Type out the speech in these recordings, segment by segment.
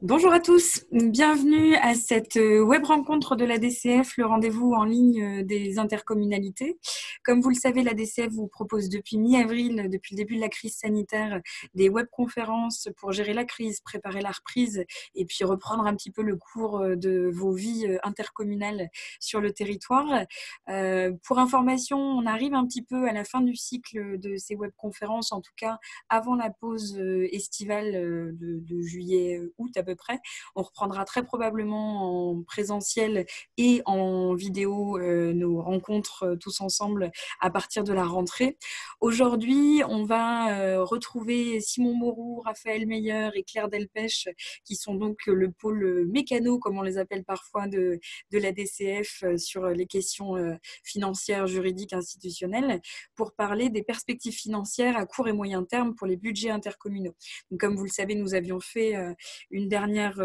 Bonjour à tous, bienvenue à cette web rencontre de la DCF, le rendez-vous en ligne des intercommunalités. Comme vous le savez, la DCF vous propose depuis mi-avril, depuis le début de la crise sanitaire, des webconférences pour gérer la crise, préparer la reprise et puis reprendre un petit peu le cours de vos vies intercommunales sur le territoire. Pour information, on arrive un petit peu à la fin du cycle de ces webconférences, en tout cas avant la pause estivale de juillet-août à peu près. On reprendra très probablement en présentiel et en vidéo nos rencontres tous ensemble à partir de la rentrée. Aujourd'hui, on va retrouver Simon Moreau, Raphaël Meyer et Claire Delpech, qui sont donc le pôle mécano, comme on les appelle parfois, de la DCF sur les questions financières, juridiques, institutionnelles, pour parler des perspectives financières à court et moyen terme pour les budgets intercommunaux. Donc, comme vous le savez, nous avions fait une dernière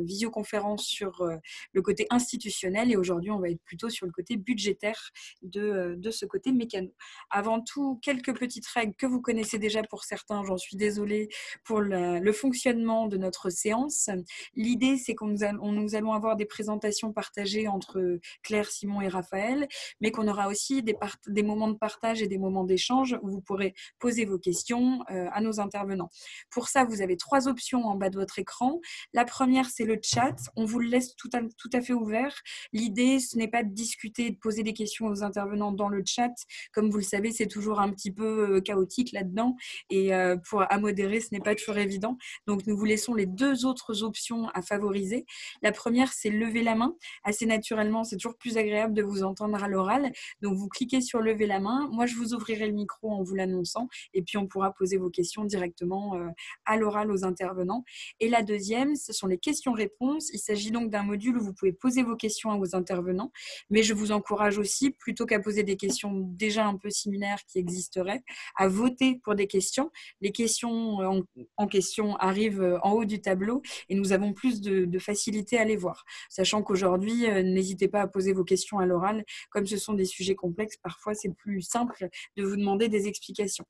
visioconférence sur le côté institutionnel et aujourd'hui, on va être plutôt sur le côté budgétaire de ce côté mécano. Avant tout, quelques petites règles que vous connaissez déjà pour certains, j'en suis désolée, pour le fonctionnement de notre séance. L'idée, c'est nous allons avoir des présentations partagées entre Claire, Simon et Raphaël, mais qu'on aura aussi des moments de partage et des moments d'échange où vous pourrez poser vos questions à nos intervenants. Pour ça, vous avez 3 options en bas de votre écran. La première, c'est le chat. On vous le laisse tout à fait ouvert. L'idée, ce n'est pas de discuter, de poser des questions aux intervenants dans le chat. Comme vous le savez, c'est toujours un petit peu chaotique là-dedans et à modérer, ce n'est pas toujours évident. Donc, nous vous laissons les 2 autres options à favoriser. La première, c'est lever la main. Assez naturellement, c'est toujours plus agréable de vous entendre à l'oral. Donc, vous cliquez sur lever la main. Moi, je vous ouvrirai le micro en vous l'annonçant et puis on pourra poser vos questions directement à l'oral aux intervenants. Et la deuxième, ce sont les questions-réponses. Il s'agit donc d'un module où vous pouvez poser vos questions aux intervenants, mais je vous encourage aussi, plutôt qu'à poser des questions déjà un peu similaires qui existeraient, à voter pour des questions. Les questions en question arrivent en haut du tableau et nous avons plus de facilité à les voir. Sachant qu'aujourd'hui, n'hésitez pas à poser vos questions à l'oral. Comme ce sont des sujets complexes, parfois c'est plus simple de vous demander des explications.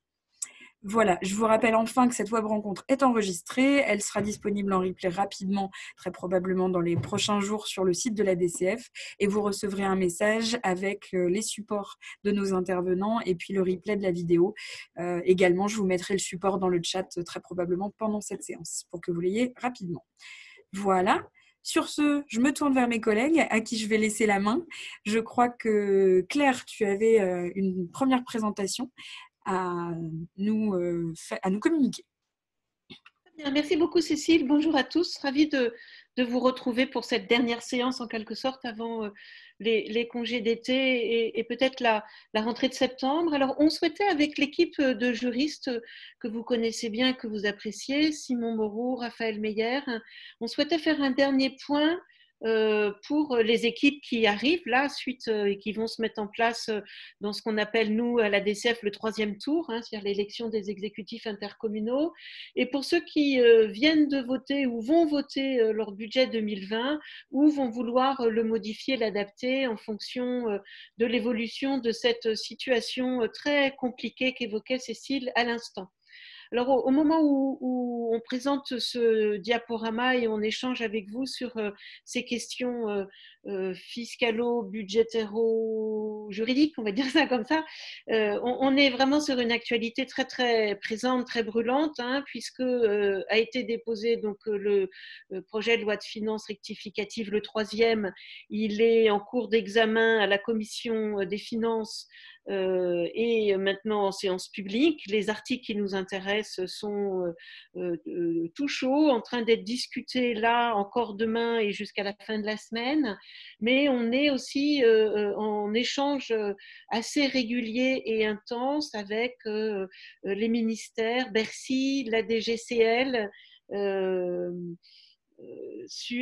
Voilà, je vous rappelle enfin que cette web rencontre est enregistrée. Elle sera disponible en replay rapidement, très probablement dans les prochains jours sur le site de la DCF. Et vous recevrez un message avec les supports de nos intervenants et puis le replay de la vidéo. Également, je vous mettrai le support dans le chat très probablement pendant cette séance pour que vous l'ayez rapidement. Voilà. Sur ce, je me tourne vers mes collègues à qui je vais laisser la main. Je crois que Claire, tu avais une première présentation à nous communiquer. Bien, merci beaucoup Cécile, bonjour à tous, ravie de vous retrouver pour cette dernière séance en quelque sorte avant les congés d'été et peut-être la rentrée de septembre. Alors on souhaitait avec l'équipe de juristes que vous connaissez bien, que vous appréciez, Simon Moreau, Raphaël Meyer, on souhaitait faire un dernier point pour les équipes qui arrivent là suite et qui vont se mettre en place dans ce qu'on appelle nous à la DCF le 3e tour, c'est-à-dire l'élection des exécutifs intercommunaux. Et pour ceux qui viennent de voter ou vont voter leur budget 2020 ou vont vouloir le modifier, l'adapter en fonction de l'évolution de cette situation très compliquée qu'évoquait Cécile à l'instant. Alors, au moment où on présente ce diaporama et on échange avec vous sur ces questions fiscalo-budgétaro-juridiques, on va dire ça comme ça, on est vraiment sur une actualité très, très présente, très brûlante, puisque a été déposé donc, le projet de loi de finances rectificative, le 3e. Il est en cours d'examen à la commission des finances et maintenant en séance publique. Les articles qui nous intéressent sont tout chauds, en train d'être discutés là encore demain et jusqu'à la fin de la semaine, mais on est aussi en échange assez régulier et intense avec les ministères, Bercy, la DGCL,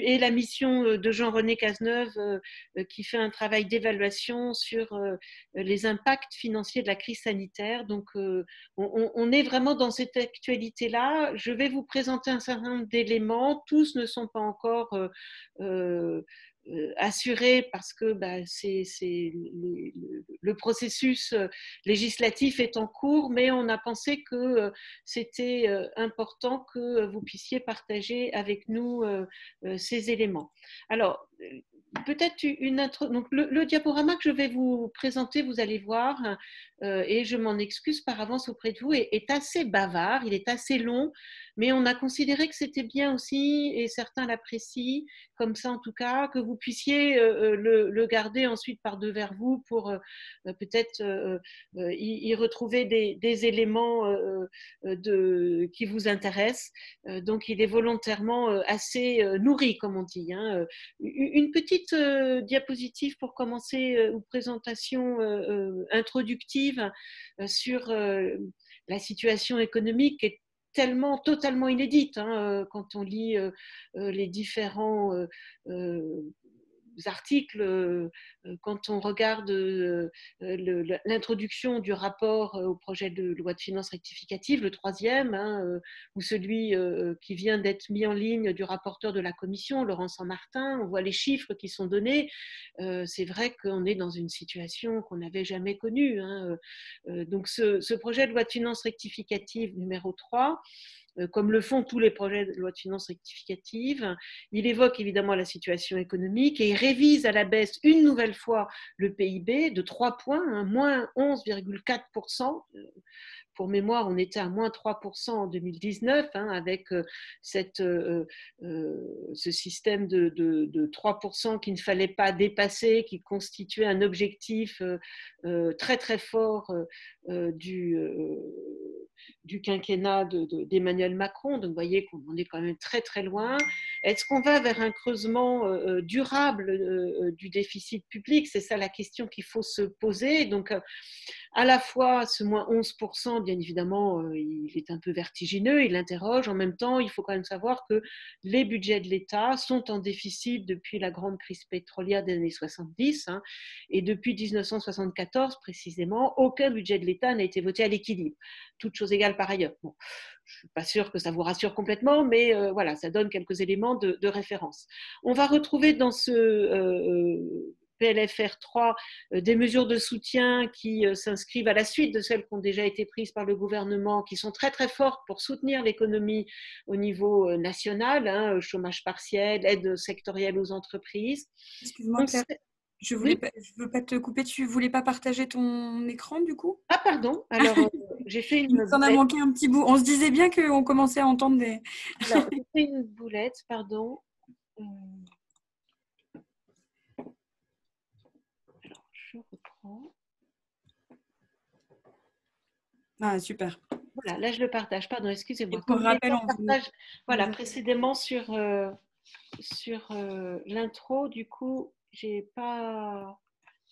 et la mission de Jean-René Cazeneuve qui fait un travail d'évaluation sur les impacts financiers de la crise sanitaire. Donc, on est vraiment dans cette actualité-là. Je vais vous présenter un certain nombre d'éléments. Tous ne sont pas encore assuré parce que le processus législatif est en cours, mais on a pensé que c'était important que vous puissiez partager avec nous ces éléments. Alors, peut-être une intro. Donc, le diaporama que je vais vous présenter, vous allez voir, et je m'en excuse par avance auprès de vous, est assez bavard, il est assez long, mais on a considéré que c'était bien aussi, et certains l'apprécient, comme ça en tout cas, que vous puissiez le garder ensuite par-devers vous pour peut-être y retrouver des éléments qui vous intéressent. Donc, il est volontairement assez nourri, comme on dit. Hein. Une petite diapositive pour commencer, ou présentation introductive sur la situation économique qui est totalement inédite hein, quand on lit les différents articles, quand on regarde l'introduction du rapport au projet de loi de finances rectificative, le troisième, hein, ou celui qui vient d'être mis en ligne du rapporteur de la commission, Laurent Saint-Martin, on voit les chiffres qui sont donnés. C'est vrai qu'on est dans une situation qu'on n'avait jamais connue. Hein. Donc ce projet de loi de finances rectificative numéro 3, comme le font tous les projets de loi de finances rectificative. Il évoque évidemment la situation économique et il révise à la baisse une nouvelle fois le PIB de 3 points, hein, moins 11,4%. Pour mémoire, on était à moins 3% en 2019, hein, avec ce système de 3% qu'il ne fallait pas dépasser, qui constituait un objectif très très fort du quinquennat d'Emmanuel Macron. Donc, vous voyez qu'on en est quand même très, très loin. Est-ce qu'on va vers un creusement durable du déficit public? C'est ça la question qu'il faut se poser. Donc, à la fois, ce moins 11%, bien évidemment, il est un peu vertigineux, il interroge. En même temps, il faut quand même savoir que les budgets de l'État sont en déficit depuis la grande crise pétrolière des années 70. Hein, et depuis 1974, précisément, aucun budget de l'État n'a été voté à l'équilibre. Toutes choses égales par ailleurs. Bon, je ne suis pas sûre que ça vous rassure complètement, mais voilà, ça donne quelques éléments de référence. On va retrouver dans ce PLFR 3 des mesures de soutien qui s'inscrivent à la suite de celles qui ont déjà été prises par le gouvernement, qui sont très très fortes pour soutenir l'économie au niveau national, hein, chômage partiel, aide sectorielle aux entreprises. Excuse-moi Claire, je veux pas te couper, tu voulais pas partager ton écran du coup? Ah pardon, alors j'ai fait une boulette. On a manqué un petit bout, on se disait bien qu'on commençait à entendre des... Alors, j'ai fait une boulette, pardon. Alors, je reprends. Ah, super. Voilà, là je le partage, pardon, excusez-moi. Pour rappel, on partage, voilà, précédément sur l'intro, du coup, j'ai pas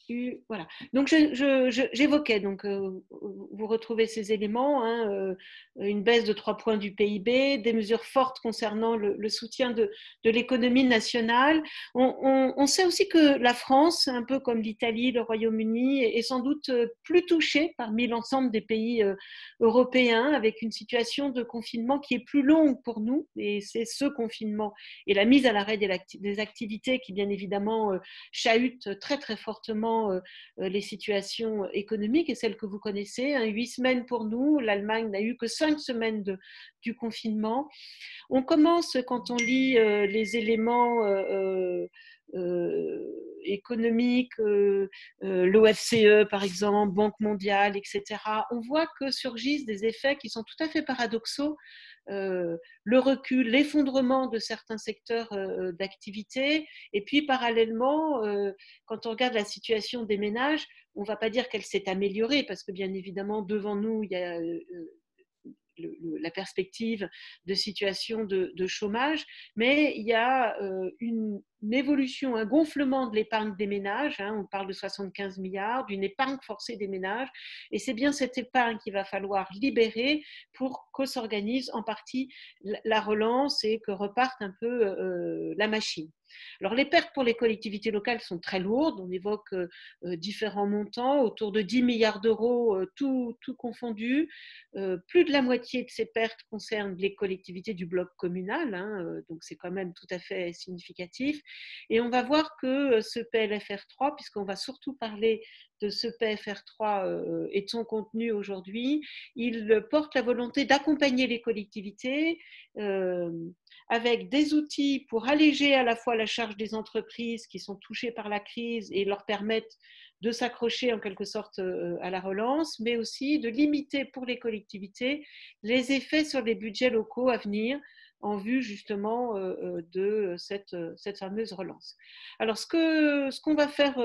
eu, voilà. Donc j'évoquais, donc vous retrouvez ces éléments, hein, une baisse de 3 points du PIB, des mesures fortes concernant le soutien de l'économie nationale. On sait aussi que la France, un peu comme l'Italie, le Royaume-Uni, est sans doute plus touchée parmi l'ensemble des pays européens, avec une situation de confinement qui est plus longue pour nous. Et c'est ce confinement et la mise à l'arrêt des activités qui, bien évidemment, chahutent très, très fortement les situations économiques et celles que vous connaissez. 8 semaines pour nous, l'Allemagne n'a eu que 5 semaines du confinement. On commence, quand on lit les éléments économiques, l'OFCE par exemple, Banque mondiale, etc., on voit que surgissent des effets qui sont tout à fait paradoxaux. Le recul, l'effondrement de certains secteurs d'activité, et puis parallèlement, quand on regarde la situation des ménages, on ne va pas dire qu'elle s'est améliorée, parce que bien évidemment, devant nous, il y a la perspective de situation de chômage, mais il y a une évolution, un gonflement de l'épargne des ménages, hein, on parle de 75 milliards, d'une épargne forcée des ménages, et c'est bien cette épargne qu'il va falloir libérer pour que s'organise en partie la relance et que reparte un peu la machine. Alors les pertes pour les collectivités locales sont très lourdes, on évoque différents montants, autour de 10 milliards d'euros, tout confondu, plus de la moitié moitié de ces pertes concernent les collectivités du bloc communal, donc c'est quand même tout à fait significatif. Et on va voir que ce PLFR3, puisqu'on va surtout parler de ce PFR3 et de son contenu aujourd'hui, il porte la volonté d'accompagner les collectivités avec des outils pour alléger à la fois la charge des entreprises qui sont touchées par la crise et leur permettre de s'accrocher en quelque sorte à la relance, mais aussi de limiter pour les collectivités les effets sur les budgets locaux à venir en vue justement de cette fameuse relance. Alors ce qu'on va faire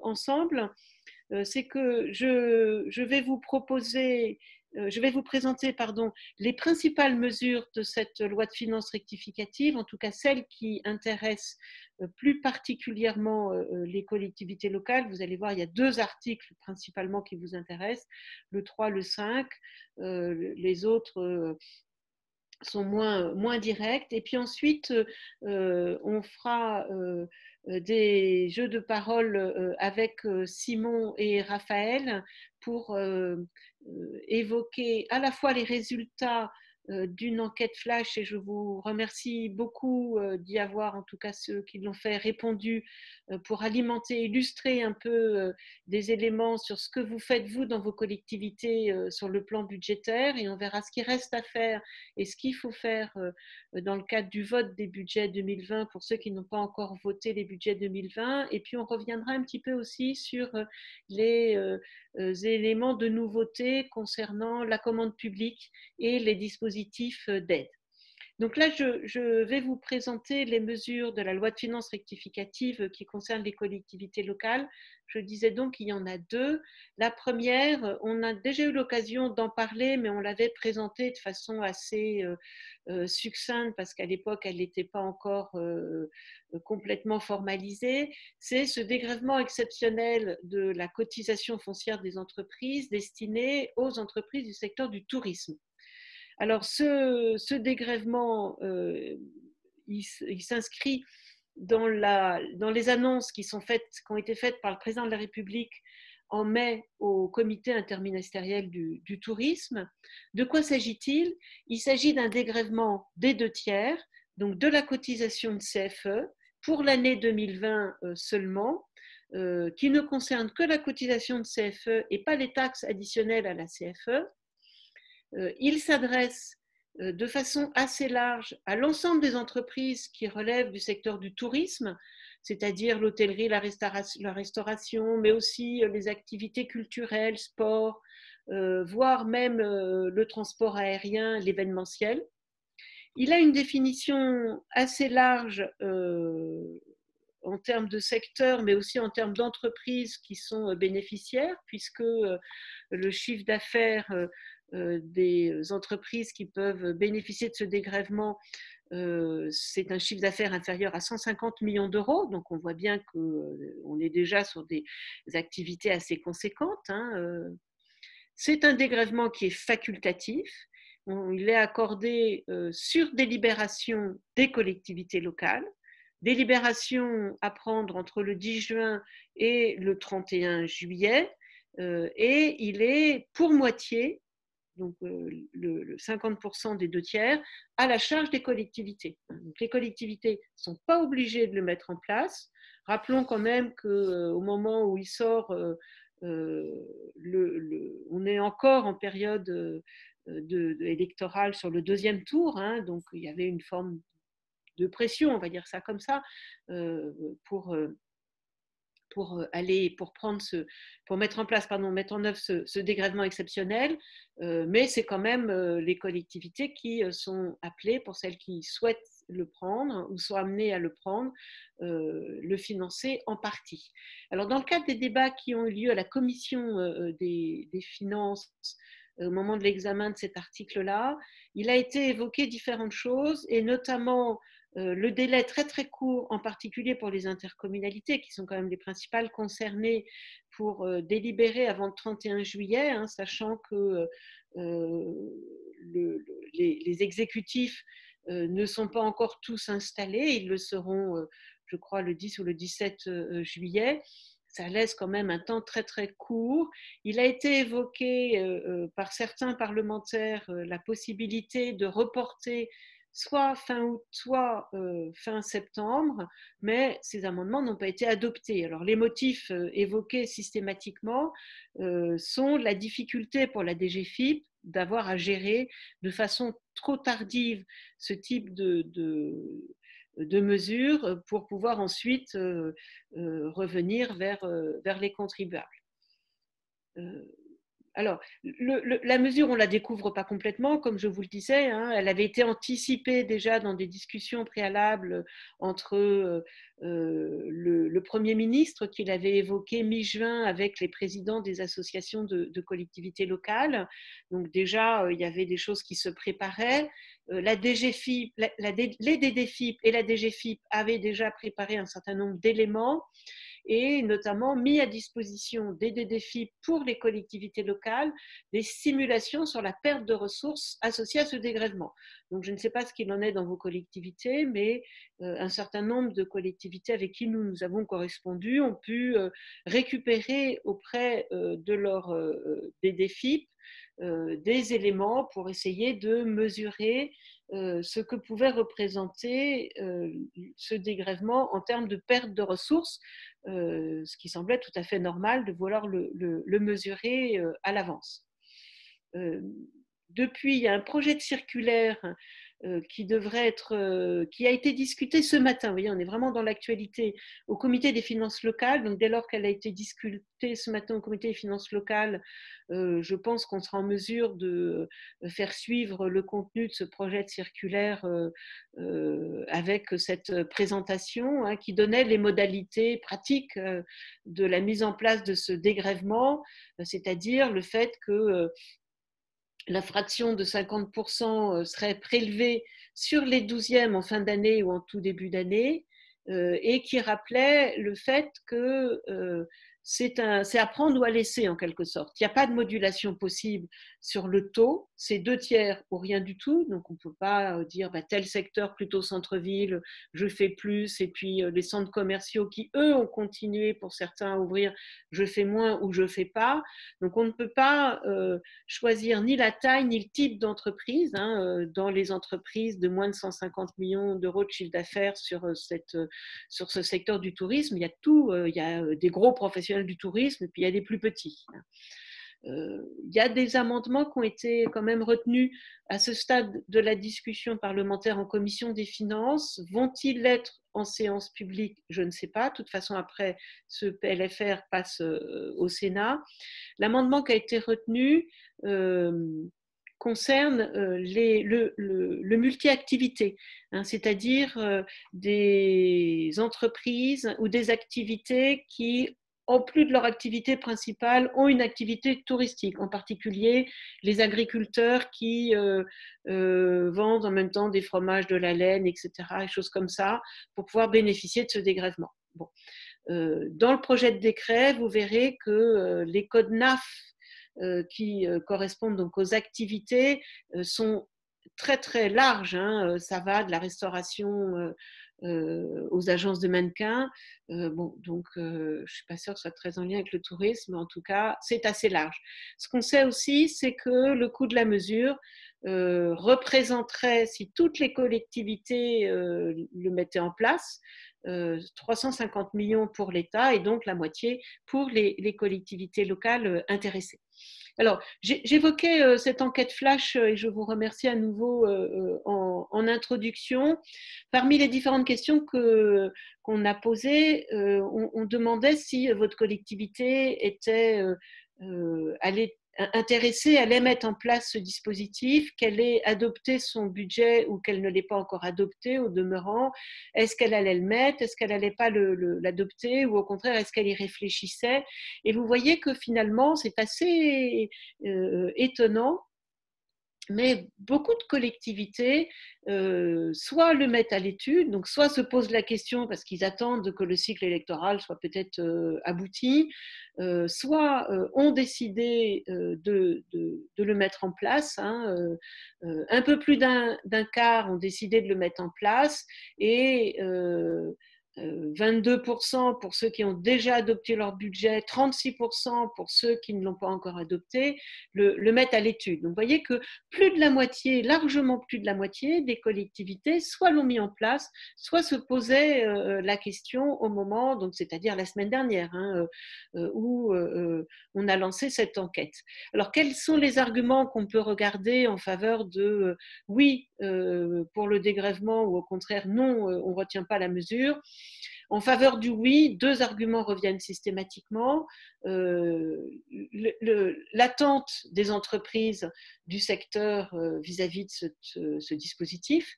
ensemble, c'est que je vais vous proposer, je vais vous présenter les principales mesures de cette loi de finances rectificative, en tout cas celles qui intéressent plus particulièrement les collectivités locales. Vous allez voir, il y a 2 articles principalement qui vous intéressent, le 3, le 5, les autres sont moins directs. Et puis ensuite, on fera des jeux de parole avec Simon et Raphaël pour évoquer à la fois les résultats d'une enquête flash, et je vous remercie beaucoup d'y avoir, en tout cas ceux qui l'ont fait, répondu pour alimenter, illustrer un peu des éléments sur ce que vous faites vous dans vos collectivités sur le plan budgétaire, et on verra ce qui reste à faire et ce qu'il faut faire dans le cadre du vote des budgets 2020 pour ceux qui n'ont pas encore voté les budgets 2020. Et puis on reviendra un petit peu aussi sur les éléments de nouveauté concernant la commande publique et les dispositifs d'aide. Donc là, je vais vous présenter les mesures de la loi de finances rectificative qui concernent les collectivités locales. Je disais donc qu'il y en a 2. La première, on a déjà eu l'occasion d'en parler, mais on l'avait présentée de façon assez succincte parce qu'à l'époque, elle n'était pas encore complètement formalisée. C'est ce dégrèvement exceptionnel de la cotisation foncière des entreprises destinée aux entreprises du secteur du tourisme. Alors, ce dégrèvement, il s'inscrit dans les annonces qui ont été faites par le président de la République en mai au comité interministériel du tourisme. De quoi s'agit-il? Il s'agit d'un dégrèvement des 2/3, donc de la cotisation de CFE, pour l'année 2020 seulement, qui ne concerne que la cotisation de CFE et pas les taxes additionnelles à la CFE. Il s'adresse de façon assez large à l'ensemble des entreprises qui relèvent du secteur du tourisme, c'est-à-dire l'hôtellerie, la restauration, mais aussi les activités culturelles, sport, voire même le transport aérien, l'événementiel. Il a une définition assez large en termes de secteur, mais aussi en termes d'entreprises qui sont bénéficiaires, puisque le chiffre d'affaires des entreprises qui peuvent bénéficier de ce dégrèvement, c'est un chiffre d'affaires inférieur à 150 millions d'euros, donc on voit bien qu'on est déjà sur des activités assez conséquentes. C'est un dégrèvement qui est facultatif. Il est accordé sur délibération des collectivités locales, délibération à prendre entre le 10 juin et le 31 juillet, et il est pour moitié, donc le 50% des 2/3, à la charge des collectivités. Donc les collectivités ne sont pas obligées de le mettre en place. Rappelons quand même qu'au moment où il sort, on est encore en période électorale sur le 2e tour, donc il y avait une forme de pression, on va dire ça comme ça, pour mettre en œuvre ce dégrèvement exceptionnel, mais c'est quand même les collectivités qui sont appelées, pour celles qui souhaitent le prendre ou sont amenées à le prendre, le financer en partie. Alors dans le cadre des débats qui ont eu lieu à la commission des finances au moment de l'examen de cet article-là, il a été évoqué différentes choses, et notamment le délai très très court, en particulier pour les intercommunalités, qui sont quand même les principales concernées, pour délibérer avant le 31 juillet, sachant que les exécutifs ne sont pas encore tous installés, ils le seront, je crois, le 10 ou le 17 juillet. ça laisse quand même un temps très très court. Il a été évoqué par certains parlementaires la possibilité de reporter soit fin août, soit fin septembre, mais ces amendements n'ont pas été adoptés. Alors les motifs évoqués systématiquement sont la difficulté pour la DGFiP d'avoir à gérer de façon trop tardive ce type de mesures pour pouvoir ensuite revenir vers les contribuables. Alors, la mesure, on ne la découvre pas complètement, comme je vous le disais, hein, elle avait été anticipée déjà dans des discussions préalables entre le Premier ministre qu'il avait évoqué mi-juin avec les présidents des associations de collectivités locales. Donc déjà, il y avait des choses qui se préparaient. La DGFiP, les DDFiP et la DGFiP avaient déjà préparé un certain nombre d'éléments et notamment mis à disposition des DDFiP pour les collectivités locales des simulations sur la perte de ressources associées à ce dégrèvement. Donc je ne sais pas ce qu'il en est dans vos collectivités, mais un certain nombre de collectivités avec qui nous avons correspondu ont pu récupérer auprès de leurs DDFiP des éléments pour essayer de mesurer ce que pouvait représenter ce dégrèvement en termes de perte de ressources, ce qui semblait tout à fait normal de vouloir le mesurer à l'avance. Depuis, il y a un projet de circulaire qui devrait être, qui a été discuté ce matin. Vous voyez, on est vraiment dans l'actualité au Comité des finances locales. Donc, dès lors qu'elle a été discutée ce matin au Comité des finances locales, je pense qu'on sera en mesure de faire suivre le contenu de ce projet de circulaire avec cette présentation hein, qui donnait les modalités pratiques de la mise en place de ce dégrèvement, c'est-à-dire le fait que la fraction de 50% serait prélevée sur les 12e en fin d'année ou en tout début d'année, et qui rappelait le fait que c'est à prendre ou à laisser en quelque sorte. Il n'y a pas de modulation possible sur le taux, c'est 2/3 ou rien du tout, donc on ne peut pas dire bah, tel secteur plutôt centre-ville, je fais plus, et puis les centres commerciaux qui eux ont continué pour certains à ouvrir, je fais moins ou je ne fais pas. Donc on ne peut pas choisir ni la taille ni le type d'entreprise. Hein, dans les entreprises de moins de 150 millions d'euros de chiffre d'affaires sur ce secteur du tourisme, il y a tout, il y a des gros professionnels du tourisme et puis il y a des plus petits. Il y a des amendements qui ont été quand même retenus à ce stade de la discussion parlementaire en commission des finances. Vont-ils l'être en séance publique? Je ne sais pas. De toute façon, après, ce PLFR passe au Sénat. L'amendement qui a été retenu concerne le multi-activité, hein, c'est-à-dire des entreprises ou des activités qui, en plus de leur activité principale, ont une activité touristique, en particulier les agriculteurs qui vendent en même temps des fromages, de la laine, etc., des choses comme ça, pour pouvoir bénéficier de ce dégrèvement. Bon. Dans le projet de décret, vous verrez que les codes NAF qui correspondent donc aux activités sont très très larges. Hein. Ça va de la restauration aux agences de mannequins. Bon, donc, je ne suis pas sûre que ce soit très en lien avec le tourisme, mais en tout cas, c'est assez large. Ce qu'on sait aussi, c'est que le coût de la mesure représenterait, si toutes les collectivités le mettaient en place, 350 millions pour l'État et donc la moitié pour les collectivités locales intéressées. Alors, j'évoquais cette enquête flash et je vous remercie à nouveau en introduction. Parmi les différentes questions qu'on a posées, on demandait si votre collectivité était intéressée, allait mettre en place ce dispositif, qu'elle ait adopté son budget ou qu'elle ne l'ait pas encore adopté au demeurant. Est-ce qu'elle allait le mettre? Est-ce qu'elle n'allait pas l'adopter? Ou au contraire, est-ce qu'elle y réfléchissait? Et vous voyez que finalement, c'est assez étonnant. Mais beaucoup de collectivités soit le mettent à l'étude, donc soit se posent la question parce qu'ils attendent que le cycle électoral soit peut-être abouti, soit ont décidé de le mettre en place. Hein, un peu plus d'un quart ont décidé de le mettre en place et 22% pour ceux qui ont déjà adopté leur budget, 36% pour ceux qui ne l'ont pas encore adopté, le mettent à l'étude. Donc vous voyez que plus de la moitié, largement plus de la moitié des collectivités, soit l'ont mis en place, soit se posaient la question au moment, donc c'est-à-dire la semaine dernière, où on a lancé cette enquête. Alors quels sont les arguments qu'on peut regarder en faveur de oui pour le dégrèvement ou au contraire non, on ne retient pas la mesure? En faveur du oui, deux arguments reviennent systématiquement. L'attente des entreprises du secteur vis-à-vis de ce dispositif.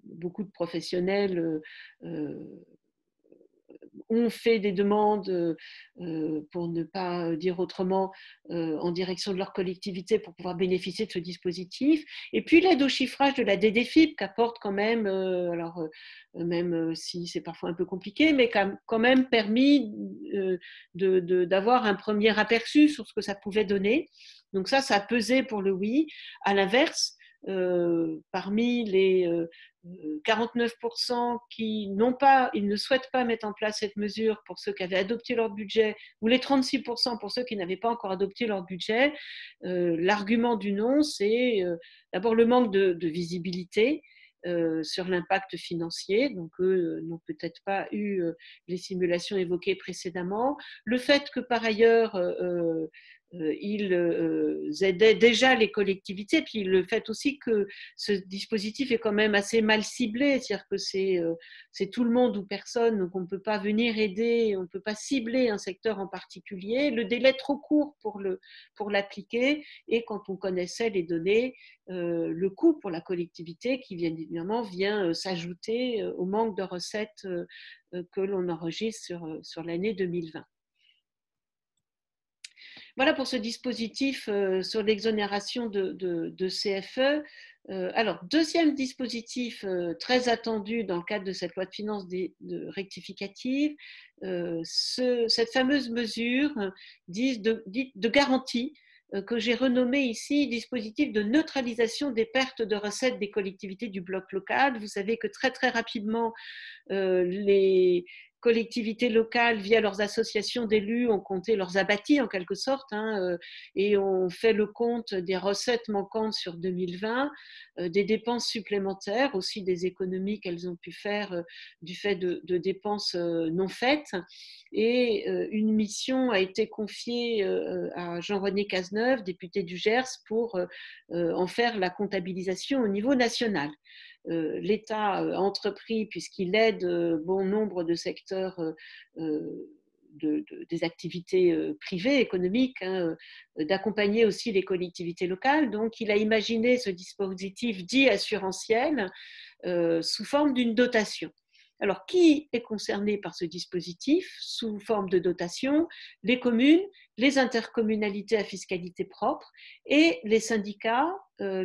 Beaucoup de professionnels ont fait des demandes, pour ne pas dire autrement, en direction de leur collectivité pour pouvoir bénéficier de ce dispositif. Et puis l'aide au chiffrage de la DDFiP qu'apporte quand même, même si c'est parfois un peu compliqué, mais quand même permis d'avoir un premier aperçu sur ce que ça pouvait donner. Donc ça a pesé pour le oui. À l'inverse, parmi les 49% qui ils ne souhaitent pas mettre en place cette mesure pour ceux qui avaient adopté leur budget, ou les 36% pour ceux qui n'avaient pas encore adopté leur budget, l'argument du non, c'est d'abord le manque de visibilité sur l'impact financier, donc eux n'ont peut-être pas eu les simulations évoquées précédemment. Le fait que par ailleurs, ils aidaient déjà les collectivités, puis le fait aussi que ce dispositif est quand même assez mal ciblé, c'est-à-dire que c'est tout le monde ou personne, donc on ne peut pas venir aider, on ne peut pas cibler un secteur en particulier, le délai est trop court pour l'appliquer, et quand on connaissait les données, le coût pour la collectivité qui bien évidemment vient s'ajouter au manque de recettes que l'on enregistre sur l'année 2020. Voilà pour ce dispositif sur l'exonération de CFE. Alors, deuxième dispositif très attendu dans le cadre de cette loi de finances rectificative, cette fameuse mesure dite de garantie que j'ai renommé ici dispositif de neutralisation des pertes de recettes des collectivités du bloc local. Vous savez que très très rapidement, les collectivités locales, via leurs associations d'élus, ont compté leurs abattis en quelque sorte, et ont fait le compte des recettes manquantes sur 2020, des dépenses supplémentaires, aussi des économies qu'elles ont pu faire du fait de dépenses non faites. Et une mission a été confiée à Jean-René Cazeneuve, député du Gers, pour en faire la comptabilisation au niveau national. L'État a entrepris, puisqu'il aide bon nombre de secteurs des activités privées, économiques, d'accompagner aussi les collectivités locales. Donc, il a imaginé ce dispositif dit assurantiel sous forme d'une dotation. Alors, qui est concerné par ce dispositif sous forme de dotation? Les communes, les intercommunalités à fiscalité propre et les syndicats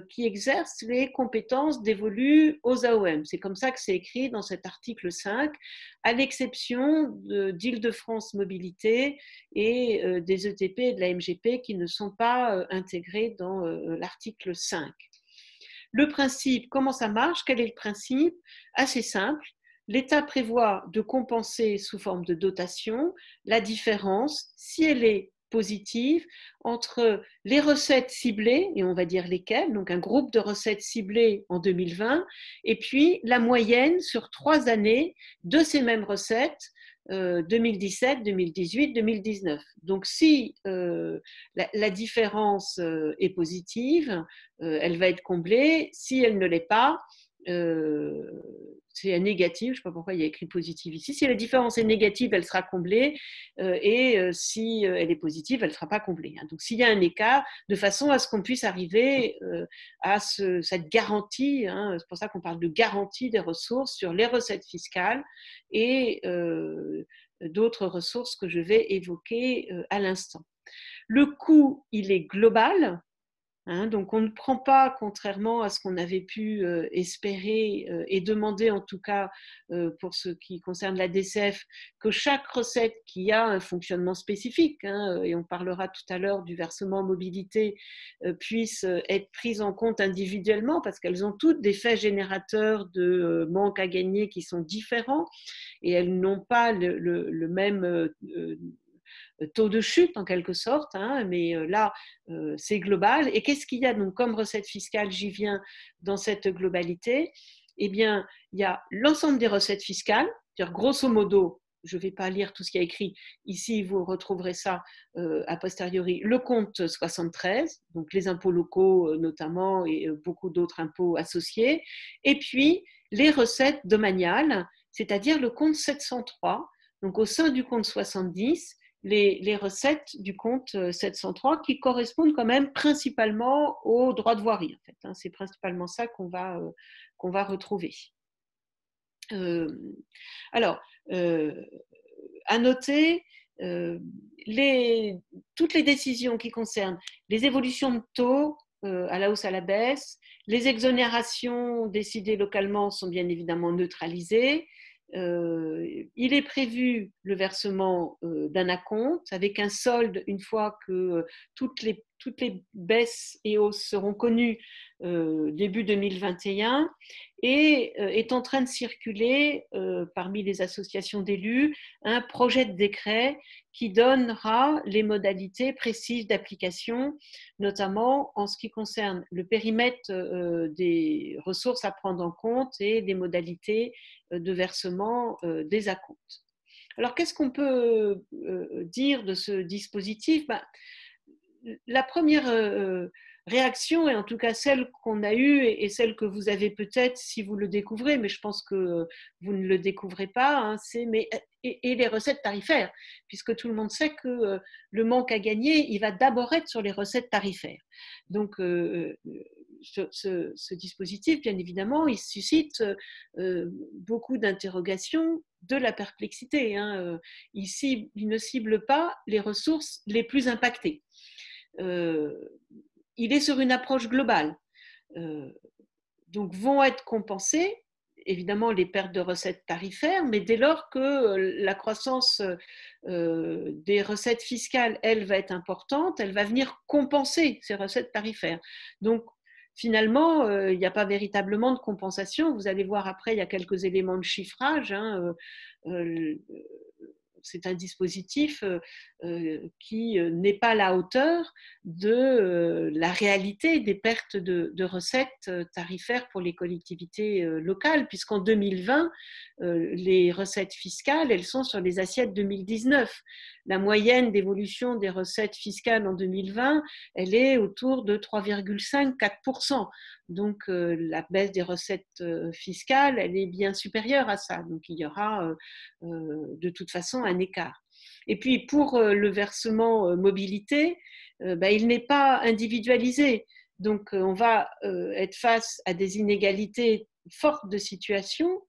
qui exercent les compétences dévolues aux AOM. C'est comme ça que c'est écrit dans cet article 5, à l'exception d'Île-de-France Mobilité et des ETP et de la MGP qui ne sont pas intégrés dans l'article 5. Le principe, comment ça marche? Quel est le principe? Assez simple. L'État prévoit de compenser sous forme de dotation la différence, si elle est positive, entre les recettes ciblées, et on va dire lesquelles, donc un groupe de recettes ciblées en 2020, et puis la moyenne sur 3 années de ces mêmes recettes, 2017, 2018, 2019. Donc si la différence est positive, elle va être comblée. Si elle ne l'est pas, c'est négatif, je ne sais pas pourquoi il y a écrit positif ici. Si la différence est négative, elle sera comblée, et si elle est positive, elle ne sera pas comblée. Donc s'il y a un écart, de façon à ce qu'on puisse arriver à cette garantie, c'est pour ça qu'on parle de garantie des ressources sur les recettes fiscales et d'autres ressources que je vais évoquer à l'instant. Le coût, il est global. Donc on ne prend pas, contrairement à ce qu'on avait pu espérer et demander en tout cas pour ce qui concerne la DCF, que chaque recette qui a un fonctionnement spécifique, et on parlera tout à l'heure du versement mobilité, puisse être prise en compte individuellement parce qu'elles ont toutes des faits générateurs de manque à gagner qui sont différents et elles n'ont pas le même taux de chute en quelque sorte, mais là c'est global. Et qu'est-ce qu'il y a donc comme recette fiscale, j'y viens, dans cette globalité? Eh bien, il y a l'ensemble des recettes fiscales, c'est-à-dire grosso modo, je ne vais pas lire tout ce qui est écrit ici, vous retrouverez ça a posteriori, le compte 73, donc les impôts locaux notamment et beaucoup d'autres impôts associés, et puis les recettes domaniales, c'est-à-dire le compte 703, donc au sein du compte 70, les recettes du compte 703 qui correspondent quand même principalement aux droits de voirie. En fait, c'est principalement ça qu'on va retrouver. Alors, à noter, toutes les décisions qui concernent les évolutions de taux à la hausse, à la baisse, les exonérations décidées localement sont bien évidemment neutralisées. Il est prévu le versement d'un acompte avec un solde une fois que toutes les baisses et hausses seront connues début 2021 et est en train de circuler parmi les associations d'élus un projet de décret qui donnera les modalités précises d'application, notamment en ce qui concerne le périmètre des ressources à prendre en compte et les modalités de versement des acomptes. Alors, qu'est-ce qu'on peut dire de ce dispositif? La première réaction, et en tout cas celle qu'on a eue et celle que vous avez peut-être si vous le découvrez, mais je pense que vous ne le découvrez pas, c'est et les recettes tarifaires, puisque tout le monde sait que le manque à gagner, il va d'abord être sur les recettes tarifaires. Donc, ce dispositif, bien évidemment, il suscite beaucoup d'interrogations, de la perplexité. Il ne cible pas les ressources les plus impactées. Il est sur une approche globale. Donc vont être compensées évidemment les pertes de recettes tarifaires, mais dès lors que la croissance des recettes fiscales, elle, va être importante, elle va venir compenser ces recettes tarifaires. Donc finalement, il n'y a pas véritablement de compensation. Vous allez voir après, il y a quelques éléments de chiffrage. C'est un dispositif qui n'est pas à la hauteur de la réalité des pertes de recettes tarifaires pour les collectivités locales, puisqu'en 2020, les recettes fiscales, elles sont sur les assiettes 2019. La moyenne d'évolution des recettes fiscales en 2020, elle est autour de 3,5-4%. Donc, la baisse des recettes fiscales, elle est bien supérieure à ça. Donc, il y aura de toute façon un écart. Et puis, pour le versement mobilité, il n'est pas individualisé. Donc, on va être face à des inégalités fortes de situation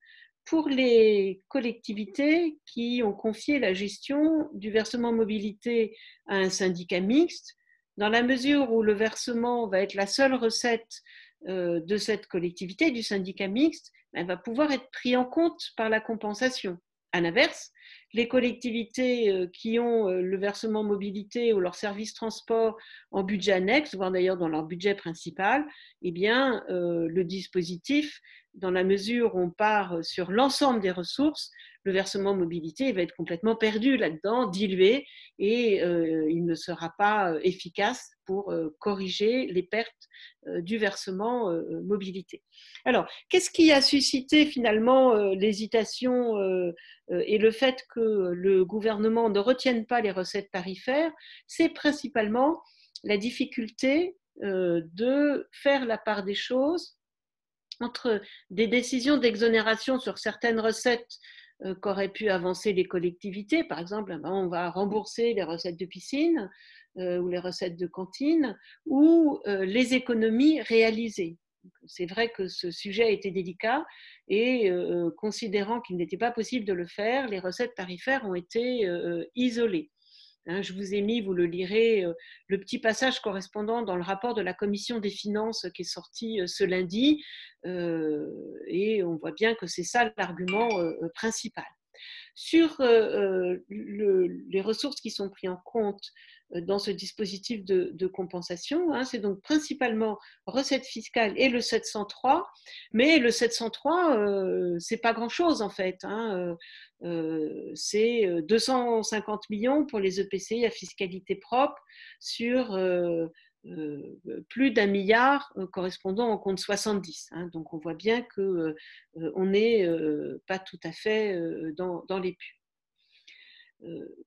pour les collectivités qui ont confié la gestion du versement mobilité à un syndicat mixte, dans la mesure où le versement va être la seule recette de cette collectivité, du syndicat mixte, elle va pouvoir être pris en compte par la compensation. À l'inverse, les collectivités qui ont le versement mobilité ou leur service transport en budget annexe, voire d'ailleurs dans leur budget principal, eh bien, le dispositif, dans la mesure où on part sur l'ensemble des ressources, le versement mobilité va être complètement perdu là-dedans, dilué, et il ne sera pas efficace pour corriger les pertes du versement mobilité. Alors, qu'est-ce qui a suscité finalement l'hésitation et le fait que le gouvernement ne retienne pas les recettes tarifaires? C'est principalement la difficulté de faire la part des choses entre des décisions d'exonération sur certaines recettes qu'auraient pu avancer les collectivités. Par exemple, on va rembourser les recettes de piscine ou les recettes de cantine, ou les économies réalisées. C'est vrai que ce sujet a été délicat et considérant qu'il n'était pas possible de le faire, les recettes tarifaires ont été isolées. Je vous ai mis, vous le lirez, le petit passage correspondant dans le rapport de la Commission des finances qui est sorti ce lundi, et on voit bien que c'est ça l'argument principal. Sur les ressources qui sont prises en compte dans ce dispositif de compensation, c'est donc principalement recettes fiscales et le 703, mais le 703, c'est pas grand-chose en fait. C'est 250 millions pour les EPCI à fiscalité propre sur plus d'1 milliard correspondant au compte 70. Donc on voit bien qu'on n'est pas tout à fait dans les pus.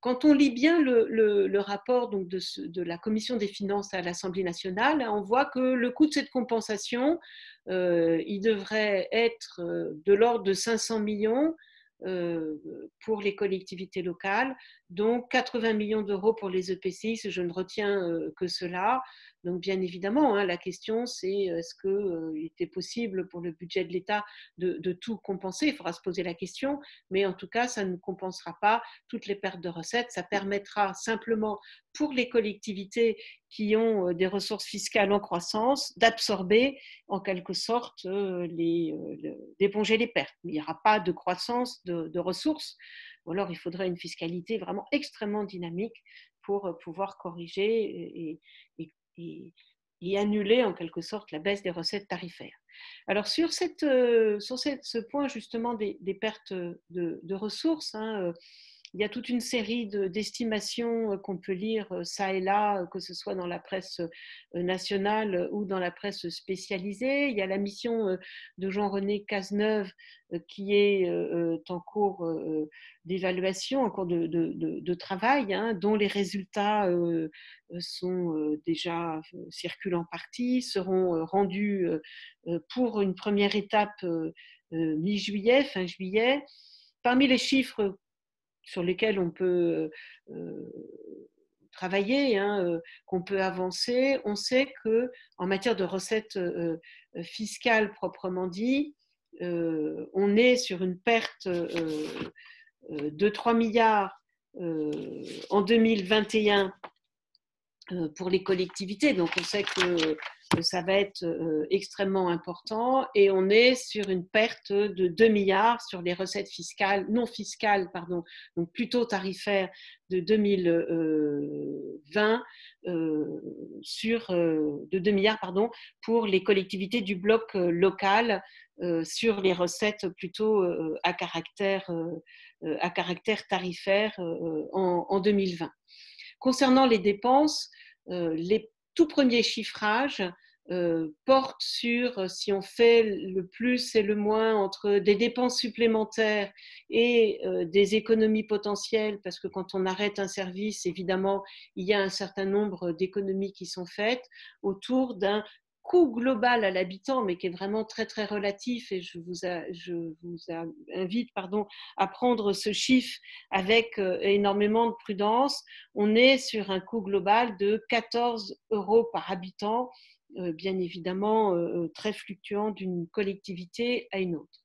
Quand on lit bien le rapport donc de la Commission des finances à l'Assemblée nationale, on voit que le coût de cette compensation, il devrait être de l'ordre de 500 millions pour les collectivités locales, donc 80 millions d'euros pour les EPCI, je ne retiens que cela. Donc bien évidemment, la question c'est est-ce qu'il était possible pour le budget de l'État de tout compenser? Il faudra se poser la question, mais en tout cas, ça ne compensera pas toutes les pertes de recettes. Ça permettra simplement pour les collectivités qui ont des ressources fiscales en croissance d'absorber en quelque sorte d'éponger les pertes. Il n'y aura pas de croissance de ressources, ou alors il faudrait une fiscalité vraiment extrêmement dynamique pour pouvoir corriger et annuler en quelque sorte la baisse des recettes tarifaires. Alors sur ce point justement des pertes de ressources, il y a toute une série d'estimations qu'on peut lire ça et là, que ce soit dans la presse nationale ou dans la presse spécialisée. Il y a la mission de Jean-René Cazeneuve qui est en cours d'évaluation, en cours de travail, dont les résultats sont déjà circulent en partie, seront rendus pour une première étape mi-juillet, fin juillet. Parmi les chiffres sur lesquels on peut travailler, qu'on peut avancer, on sait qu'en matière de recettes fiscales proprement dit, on est sur une perte de 3 milliards en 2021 pour les collectivités. Donc on sait que ça va être extrêmement important et on est sur une perte de 2 milliards sur les recettes fiscales, non fiscales, pardon, donc plutôt tarifaires de 2020 de 2 milliards pardon, pour les collectivités du bloc local sur les recettes plutôt à caractère tarifaire en 2020. Concernant les dépenses, les tout premiers chiffrages portent sur, si on fait le plus et le moins entre des dépenses supplémentaires et des économies potentielles, parce que quand on arrête un service, évidemment, il y a un certain nombre d'économies qui sont faites, autour d'un coût global à l'habitant, mais qui est vraiment très très relatif, et je vous invite à prendre ce chiffre avec énormément de prudence. On est sur un coût global de 14 € par habitant, bien évidemment très fluctuant d'une collectivité à une autre.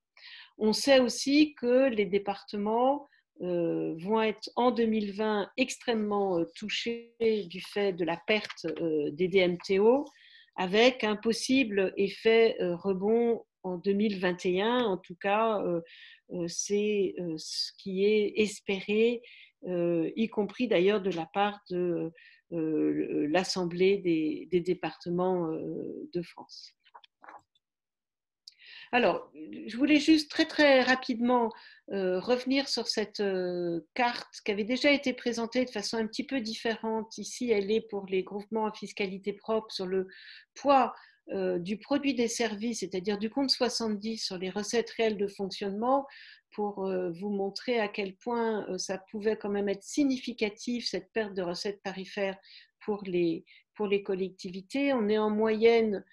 On sait aussi que les départements vont être en 2020 extrêmement touchés du fait de la perte des DMTO, avec un possible effet rebond en 2021. En tout cas, c'est ce qui est espéré, y compris d'ailleurs de la part de l'Assemblée des départements de France. Alors, je voulais juste très très rapidement revenir sur cette carte qui avait déjà été présentée de façon un petit peu différente. Ici, elle est pour les groupements à fiscalité propre sur le poids du produit des services, c'est-à-dire du compte 70 sur les recettes réelles de fonctionnement, pour vous montrer à quel point ça pouvait quand même être significatif, cette perte de recettes tarifaires pour les collectivités. On est en moyenne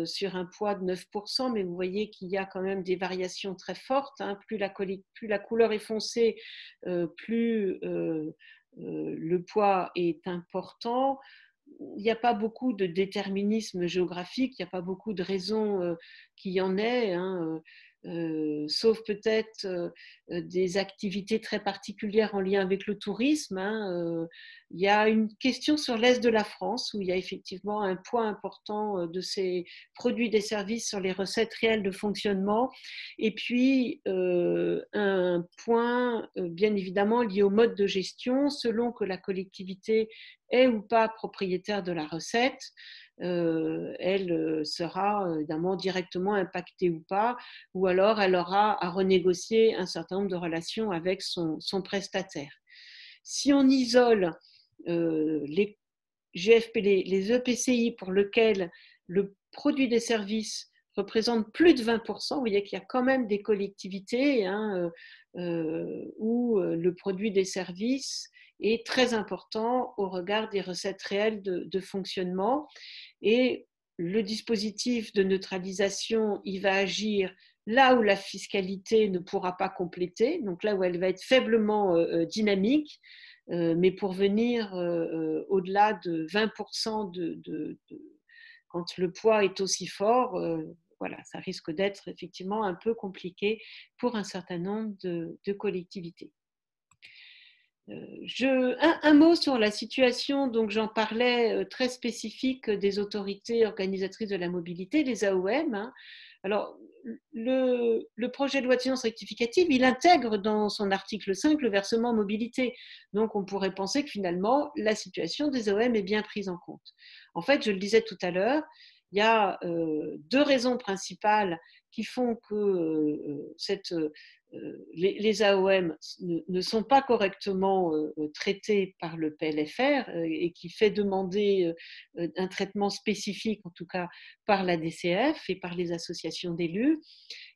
sur un poids de 9%, mais vous voyez qu'il y a quand même des variations très fortes. Plus la couleur est foncée, plus le poids est important. Il n'y a pas beaucoup de déterminisme géographique, il n'y a pas beaucoup de raisons qu'il y en ait. sauf peut-être des activités très particulières en lien avec le tourisme. Il y a une question sur l'Est de la France où il y a effectivement un poids important de ces produits et services sur les recettes réelles de fonctionnement. Et puis, un point bien évidemment lié au mode de gestion, selon que la collectivité est ou pas propriétaire de la recette. Elle sera évidemment directement impactée ou pas, ou alors elle aura à renégocier un certain nombre de relations avec son prestataire. Si on isole les GFP, les EPCI pour lesquels le produit des services représente plus de 20%, vous voyez qu'il y a quand même des collectivités où le produit des services est très important au regard des recettes réelles de fonctionnement. Et le dispositif de neutralisation, il va agir là où la fiscalité ne pourra pas compléter, donc là où elle va être faiblement dynamique, mais pour venir au-delà de 20% quand le poids est aussi fort, voilà, ça risque d'être effectivement un peu compliqué pour un certain nombre de collectivités. Un mot sur la situation, donc j'en parlais, très spécifique des autorités organisatrices de la mobilité, les AOM. Alors, le projet de loi de finances rectificative, il intègre dans son article 5 le versement mobilité. Donc, on pourrait penser que finalement, la situation des AOM est bien prise en compte. En fait, je le disais tout à l'heure, il y a deux raisons principales qui font que les AOM ne sont pas correctement traités par le PLFR et qui fait demander un traitement spécifique, en tout cas par la DCF et par les associations d'élus.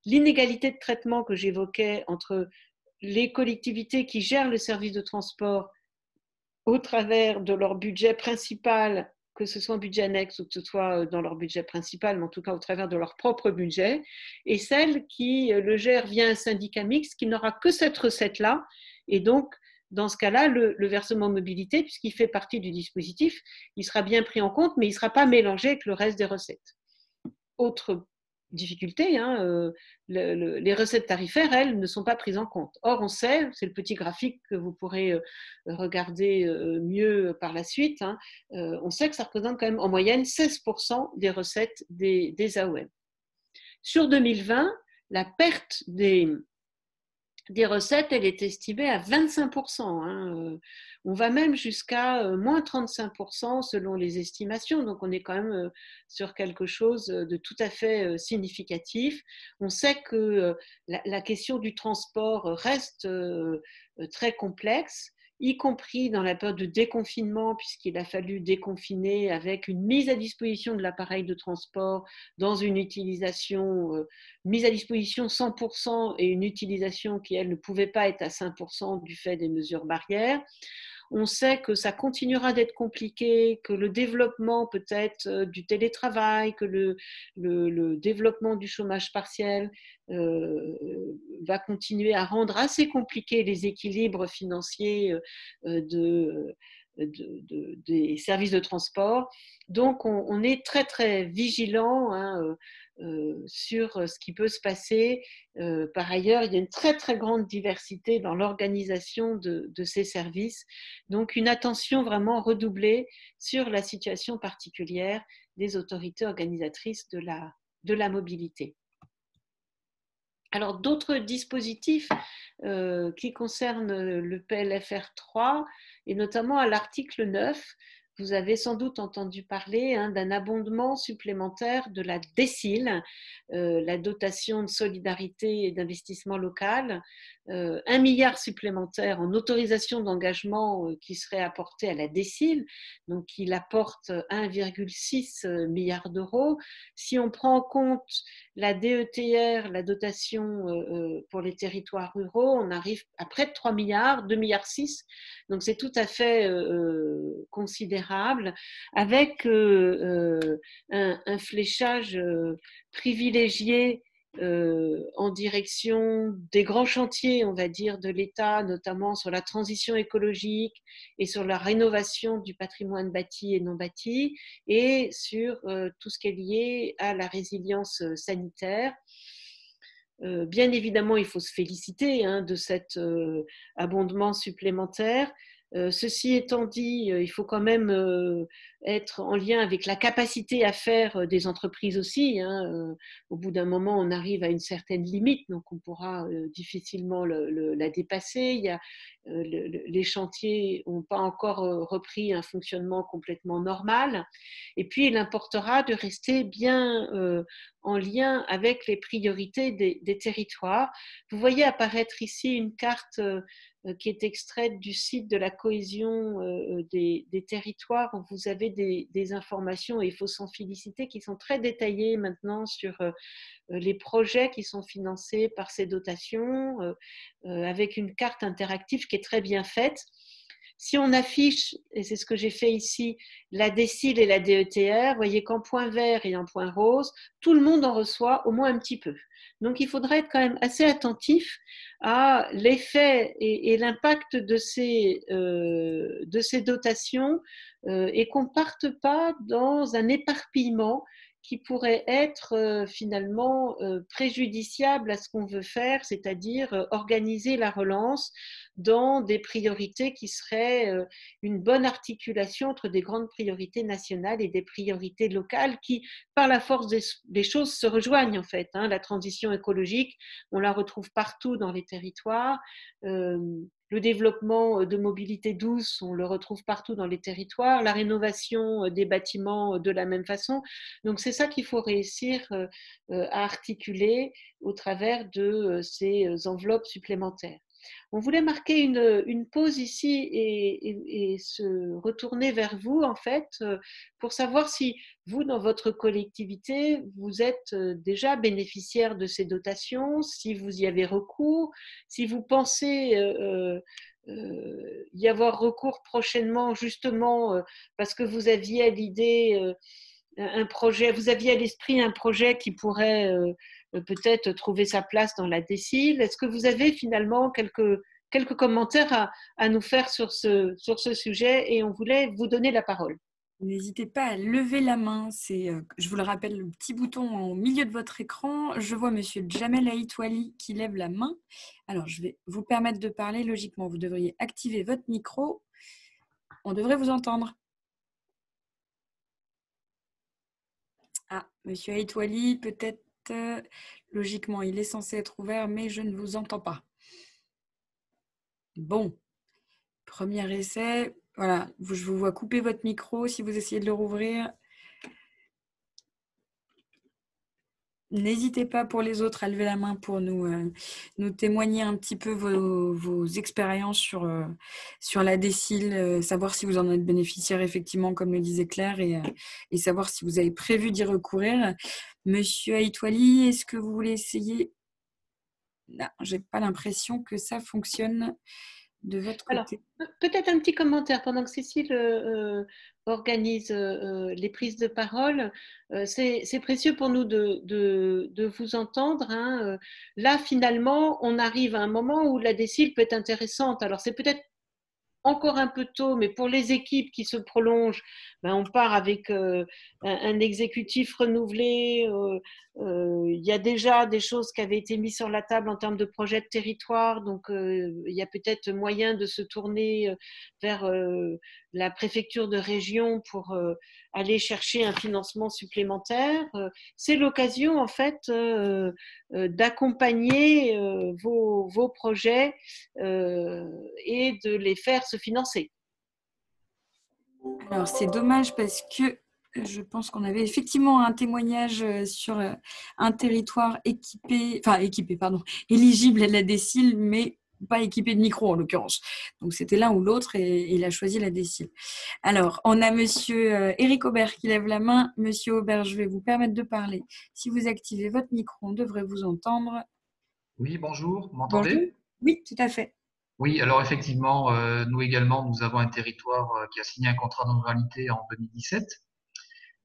L'inégalité de traitement que j'évoquais entre les collectivités qui gèrent le service de transport au travers de leur budget principal, que ce soit en budget annexe ou que ce soit dans leur budget principal, mais en tout cas au travers de leur propre budget, et celle qui le gère via un syndicat mixte qui n'aura que cette recette-là. Et donc, dans ce cas-là, le versement mobilité, puisqu'il fait partie du dispositif, il sera bien pris en compte, mais il ne sera pas mélangé avec le reste des recettes. Autre difficulté, les recettes tarifaires, elles, ne sont pas prises en compte. Or, on sait, c'est le petit graphique que vous pourrez regarder mieux par la suite, on sait que ça représente quand même en moyenne 16% des recettes des AOM. Sur 2020, la perte des recettes, elle est estimée à 25%. On va même jusqu'à moins 35% selon les estimations. Donc, on est quand même sur quelque chose de tout à fait significatif. On sait que la question du transport reste très complexe, y compris dans la période de déconfinement, puisqu'il a fallu déconfiner avec une mise à disposition de l'appareil de transport dans une utilisation mise à disposition 100% et une utilisation qui, elle, ne pouvait pas être à 5% du fait des mesures barrières. On sait que ça continuera d'être compliqué, que le développement peut-être du télétravail, que le développement du chômage partiel va continuer à rendre assez compliqués les équilibres financiers des services de transport. Donc, on est très, très vigilant sur ce qui peut se passer. Par ailleurs, il y a une très, très grande diversité dans l'organisation de ces services. Donc, une attention vraiment redoublée sur la situation particulière des autorités organisatrices de la mobilité. Alors, d'autres dispositifs qui concernent le PLFR 3, et notamment à l'article 9, vous avez sans doute entendu parler d'un abondement supplémentaire de la DSIL, la dotation de solidarité et d'investissement local, 1 milliard supplémentaire en autorisation d'engagement qui serait apporté à la DSIL, donc il apporte 1,6 milliard d'euros. Si on prend en compte la DETR, la dotation pour les territoires ruraux, on arrive à près de 3 milliards, 2 milliards 6. Donc c'est tout à fait considérable, avec un fléchage privilégié en direction des grands chantiers, on va dire, de l'État, notamment sur la transition écologique et sur la rénovation du patrimoine bâti et non bâti, et sur tout ce qui est lié à la résilience sanitaire. Bien évidemment, il faut se féliciter hein, de cet abondement supplémentaire. Ceci étant dit, il faut quand même être en lien avec la capacité à faire des entreprises aussi. Hein. Au bout d'un moment, on arrive à une certaine limite, donc on pourra difficilement la dépasser. Il y a, les chantiers n'ont pas encore repris un fonctionnement complètement normal. Et puis, il importera de rester bien en lien avec les priorités des territoires. Vous voyez apparaître ici une carte qui est extraite du site de la cohésion des territoires, où vous avez des informations, et il faut s'en féliciter, qui sont très détaillées maintenant sur les projets qui sont financés par ces dotations, avec une carte interactive qui est très bien faite. Si on affiche, et c'est ce que j'ai fait ici, la décile et la DETR, vous voyez qu'en point vert et en point rose, tout le monde en reçoit au moins un petit peu. Donc il faudrait être quand même assez attentif à l'effet et l'impact de ces dotations et qu'on ne parte pas dans un éparpillement qui pourrait être finalement préjudiciable à ce qu'on veut faire, c'est-à-dire organiser la relance dans des priorités qui seraient une bonne articulation entre des grandes priorités nationales et des priorités locales qui, par la force des choses, se rejoignent en fait. Hein. La transition écologique, on la retrouve partout dans les territoires. Le développement de mobilité douce, on le retrouve partout dans les territoires. La rénovation des bâtiments de la même façon. Donc c'est ça qu'il faut réussir à articuler au travers de ces enveloppes supplémentaires. On voulait marquer une pause ici et se retourner vers vous, en fait, pour savoir si vous, dans votre collectivité, vous êtes déjà bénéficiaire de ces dotations, si vous y avez recours, si vous pensez y avoir recours prochainement, justement parce que vous aviez à l'idée un projet, vous aviez à l'esprit un projet qui pourrait peut-être trouver sa place dans la décile. Est-ce que vous avez finalement quelques commentaires à nous faire sur ce sujet, et on voulait vous donner la parole. N'hésitez pas à lever la main. C'est, je vous le rappelle, le petit bouton au milieu de votre écran. Je vois Monsieur Jamel Aïtouali qui lève la main. Alors, je vais vous permettre de parler. Logiquement, vous devriez activer votre micro. On devrait vous entendre. Ah, Monsieur Aïtouali, peut-être, logiquement, il est censé être ouvert, mais je ne vous entends pas. Bon, premier essai. Voilà, je vous vois couper votre micro si vous essayez de le rouvrir. N'hésitez pas pour les autres à lever la main pour nous témoigner un petit peu vos expériences sur la décile, savoir si vous en êtes bénéficiaire effectivement, comme le disait Claire, et savoir si vous avez prévu d'y recourir. Monsieur Aïtouali, est-ce que vous voulez essayer? Non, j'ai pas l'impression que ça fonctionne de votre Alors, côté. peut-être un petit commentaire pendant que Cécile organise les prises de parole. C'est précieux pour nous de vous entendre. Hein. Là, finalement, on arrive à un moment où la décile peut être intéressante. Alors, c'est peut-être encore un peu tôt, mais pour les équipes qui se prolongent, ben on part avec un exécutif renouvelé. Il y a déjà des choses qui avaient été mises sur la table en termes de projet de territoire, donc il y a peut-être moyen de se tourner vers la préfecture de région pour aller chercher un financement supplémentaire. C'est l'occasion en fait d'accompagner vos projets et de les faire se financer. Alors, c'est dommage parce que je pense qu'on avait effectivement un témoignage sur un territoire éligible à la décile, mais pas équipé de micro en l'occurrence. Donc, c'était l'un ou l'autre et il a choisi la décile. Alors, on a Monsieur Éric Aubert qui lève la main. Monsieur Aubert, je vais vous permettre de parler. Si vous activez votre micro, on devrait vous entendre. Oui, bonjour, vous Bonjour. m'entendez? Oui, tout à fait. Oui, alors effectivement, nous également, nous avons un territoire qui a signé un contrat de ruralité en 2017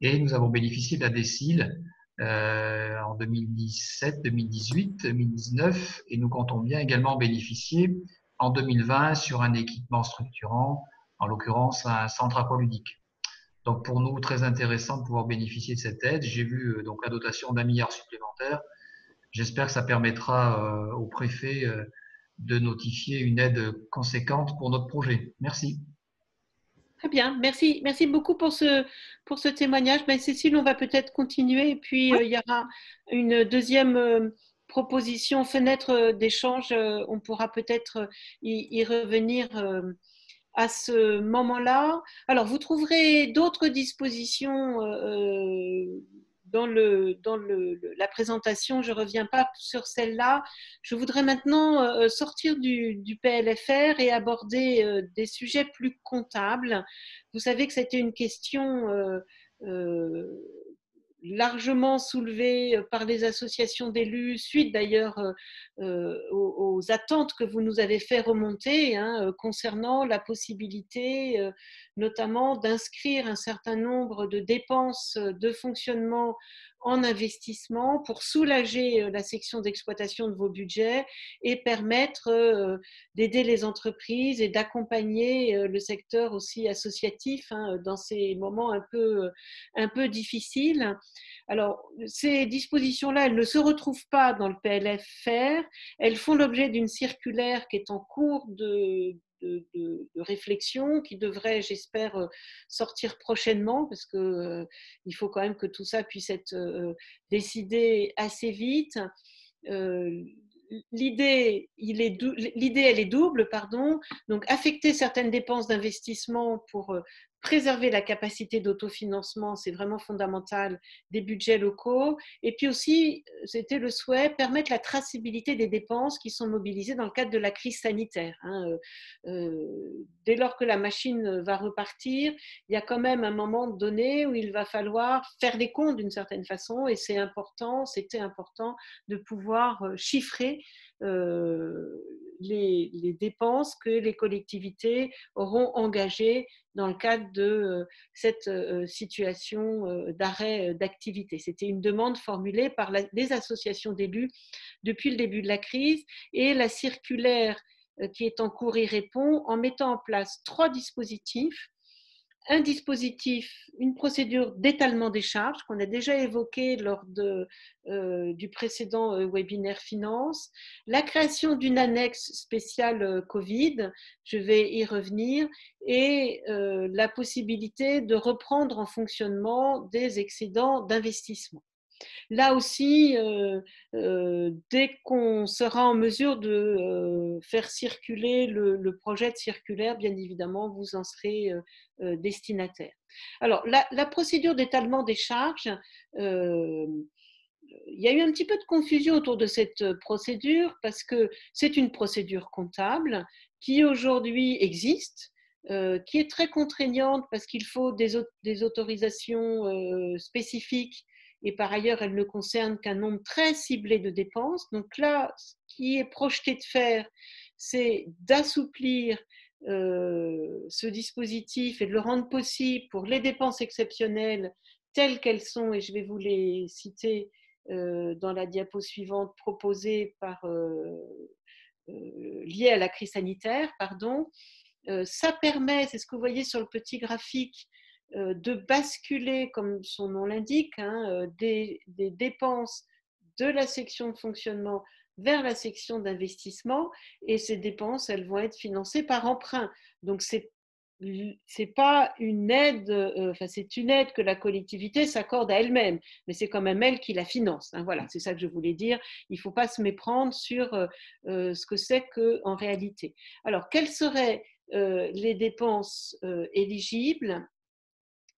et nous avons bénéficié de la décile en 2017, 2018, 2019 et nous comptons bien également bénéficier en 2020 sur un équipement structurant, en l'occurrence un centre aqualudique. Donc pour nous, très intéressant de pouvoir bénéficier de cette aide. J'ai vu donc la dotation d'1 milliard supplémentaire. j'espère que ça permettra au préfet de notifier une aide conséquente pour notre projet. Merci. Très bien, merci beaucoup pour ce témoignage. Ben, Cécile, on va peut-être continuer et puis il y aura une deuxième proposition, fenêtre d'échange. On pourra peut-être y revenir à ce moment-là. Alors, vous trouverez d'autres dispositions dans la présentation. Je ne reviens pas sur celle-là. Je voudrais maintenant sortir du PLFR et aborder des sujets plus comptables. Vous savez que c'était une question largement soulevée par les associations d'élus, suite d'ailleurs aux attentes que vous nous avez fait remonter concernant la possibilité notamment d'inscrire un certain nombre de dépenses de fonctionnement en investissement pour soulager la section d'exploitation de vos budgets et permettre d'aider les entreprises et d'accompagner le secteur aussi associatif dans ces moments un peu difficiles. Alors, ces dispositions-là, elles ne se retrouvent pas dans le PLFR, elles font l'objet d'une circulaire qui est en cours de réflexion, qui devrait, j'espère, sortir prochainement, parce qu'il faut quand même que tout ça puisse être décidé assez vite. L'idée, elle est double, pardon. Donc, affecter certaines dépenses d'investissement pour préserver la capacité d'autofinancement, c'est vraiment fondamental, des budgets locaux. Et puis aussi, c'était le souhait, permettre la traçabilité des dépenses qui sont mobilisées dans le cadre de la crise sanitaire. Dès lors que la machine va repartir, il y a quand même un moment donné où il va falloir faire des comptes d'une certaine façon, et c'était important de pouvoir chiffrer les dépenses que les collectivités auront engagées dans le cadre de cette situation d'arrêt d'activité. C'était une demande formulée par les associations d'élus depuis le début de la crise, et la circulaire qui est en cours y répond en mettant en place 3 dispositifs. Un dispositif, une procédure d'étalement des charges qu'on a déjà évoquée lors du précédent webinaire finance, la création d'une annexe spéciale Covid, je vais y revenir, et la possibilité de reprendre en fonctionnement des excédents d'investissement. Là aussi, dès qu'on sera en mesure de faire circuler le projet de circulaire, bien évidemment, vous en serez destinataire. Alors, la procédure d'étalement des charges, il y a eu un petit peu de confusion autour de cette procédure parce que c'est une procédure comptable qui aujourd'hui existe, qui est très contraignante parce qu'il faut des autorisations spécifiques, et par ailleurs, elle ne concerne qu'un nombre très ciblé de dépenses. Donc là, ce qui est projeté de faire, c'est d'assouplir ce dispositif et de le rendre possible pour les dépenses exceptionnelles telles qu'elles sont, et je vais vous les citer dans la diapo suivante, proposées liées à la crise sanitaire, pardon. Ça permet, c'est ce que vous voyez sur le petit graphique, de basculer, comme son nom l'indique, des dépenses de la section de fonctionnement vers la section d'investissement, et ces dépenses, elles vont être financées par emprunt. Donc, c'est pas une aide, c'est une aide que la collectivité s'accorde à elle-même, mais c'est quand même elle qui la finance. Voilà, c'est ça que je voulais dire. Il ne faut pas se méprendre sur ce que c'est qu'en réalité. Alors, quelles seraient les dépenses éligibles?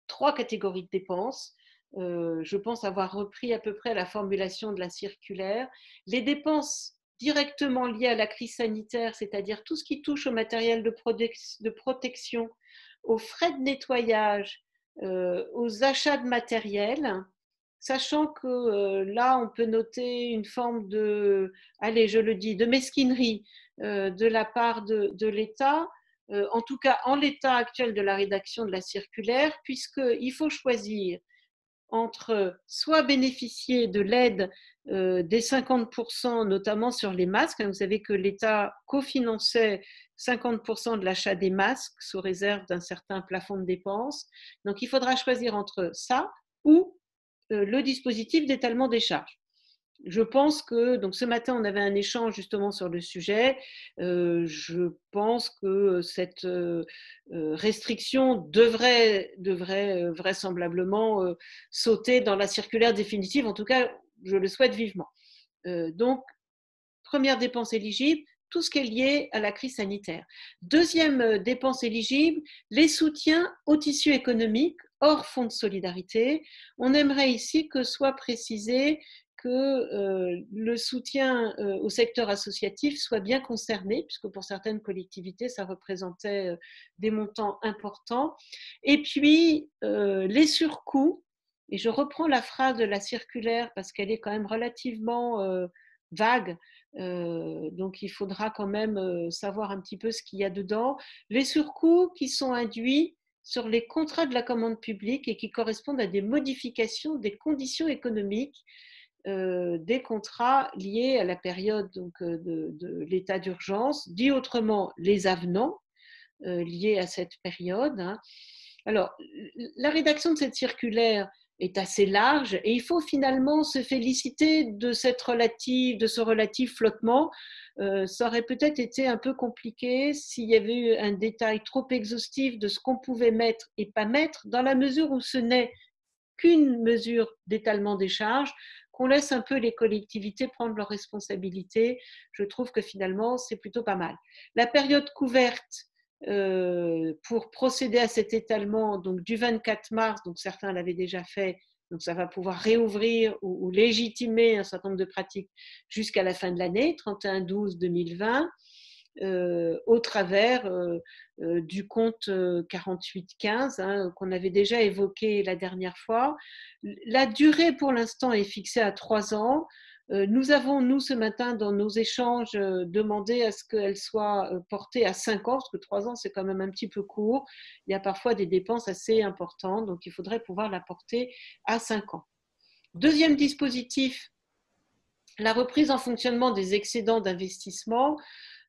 3 catégories de dépenses. Je pense avoir repris à peu près la formulation de la circulaire. Les dépenses directement liées à la crise sanitaire, c'est-à-dire tout ce qui touche au matériel de protection, aux frais de nettoyage, aux achats de matériel, sachant que là, on peut noter une forme de, allez, je le dis, de mesquinerie de la part de l'État, en tout cas en l'état actuel de la rédaction de la circulaire, puisqu'il faut choisir entre soit bénéficier de l'aide des 50%, notamment sur les masques. Vous savez que l'État cofinançait 50% de l'achat des masques sous réserve d'un certain plafond de dépenses. Donc, il faudra choisir entre ça ou le dispositif d'étalement des charges. je pense que, donc ce matin, on avait un échange justement sur le sujet. Je pense que cette restriction devrait vraisemblablement sauter dans la circulaire définitive. En tout cas, je le souhaite vivement. Donc, première dépense éligible, tout ce qui est lié à la crise sanitaire. Deuxième dépense éligible, les soutiens au tissu économique hors fonds de solidarité. On aimerait ici que soit précisé que le soutien au secteur associatif soit bien concerné, puisque pour certaines collectivités, ça représentait des montants importants. Et puis, les surcoûts, et je reprends la phrase de la circulaire parce qu'elle est quand même relativement vague, donc il faudra quand même savoir un petit peu ce qu'il y a dedans. Les surcoûts qui sont induits sur les contrats de la commande publique et qui correspondent à des modifications des conditions économiques des contrats liés à la période donc, de l'état d'urgence, dit autrement les avenants liés à cette période. Hein. Alors, la rédaction de cette circulaire est assez large et il faut finalement se féliciter de ce relatif flottement. Ça aurait peut-être été un peu compliqué s'il y avait eu un détail trop exhaustif de ce qu'on pouvait mettre et pas mettre, dans la mesure où ce n'est qu'une mesure d'étalement des charges, qu'on laisse un peu les collectivités prendre leurs responsabilités. Je trouve que finalement, c'est plutôt pas mal. La période couverte pour procéder à cet étalement donc du 24 mars, donc certains l'avaient déjà fait, donc ça va pouvoir réouvrir ou légitimer un certain nombre de pratiques jusqu'à la fin de l'année, 31/12/2020. Au travers du compte 4815 hein, qu'on avait déjà évoqué la dernière fois. La durée pour l'instant est fixée à 3 ans. Nous avons, nous, ce matin, dans nos échanges, demandé à ce qu'elle soit portée à 5 ans, parce que 3 ans, c'est quand même un petit peu court. Il y a parfois des dépenses assez importantes, donc il faudrait pouvoir la porter à 5 ans. Deuxième dispositif, la reprise en fonctionnement des excédents d'investissement.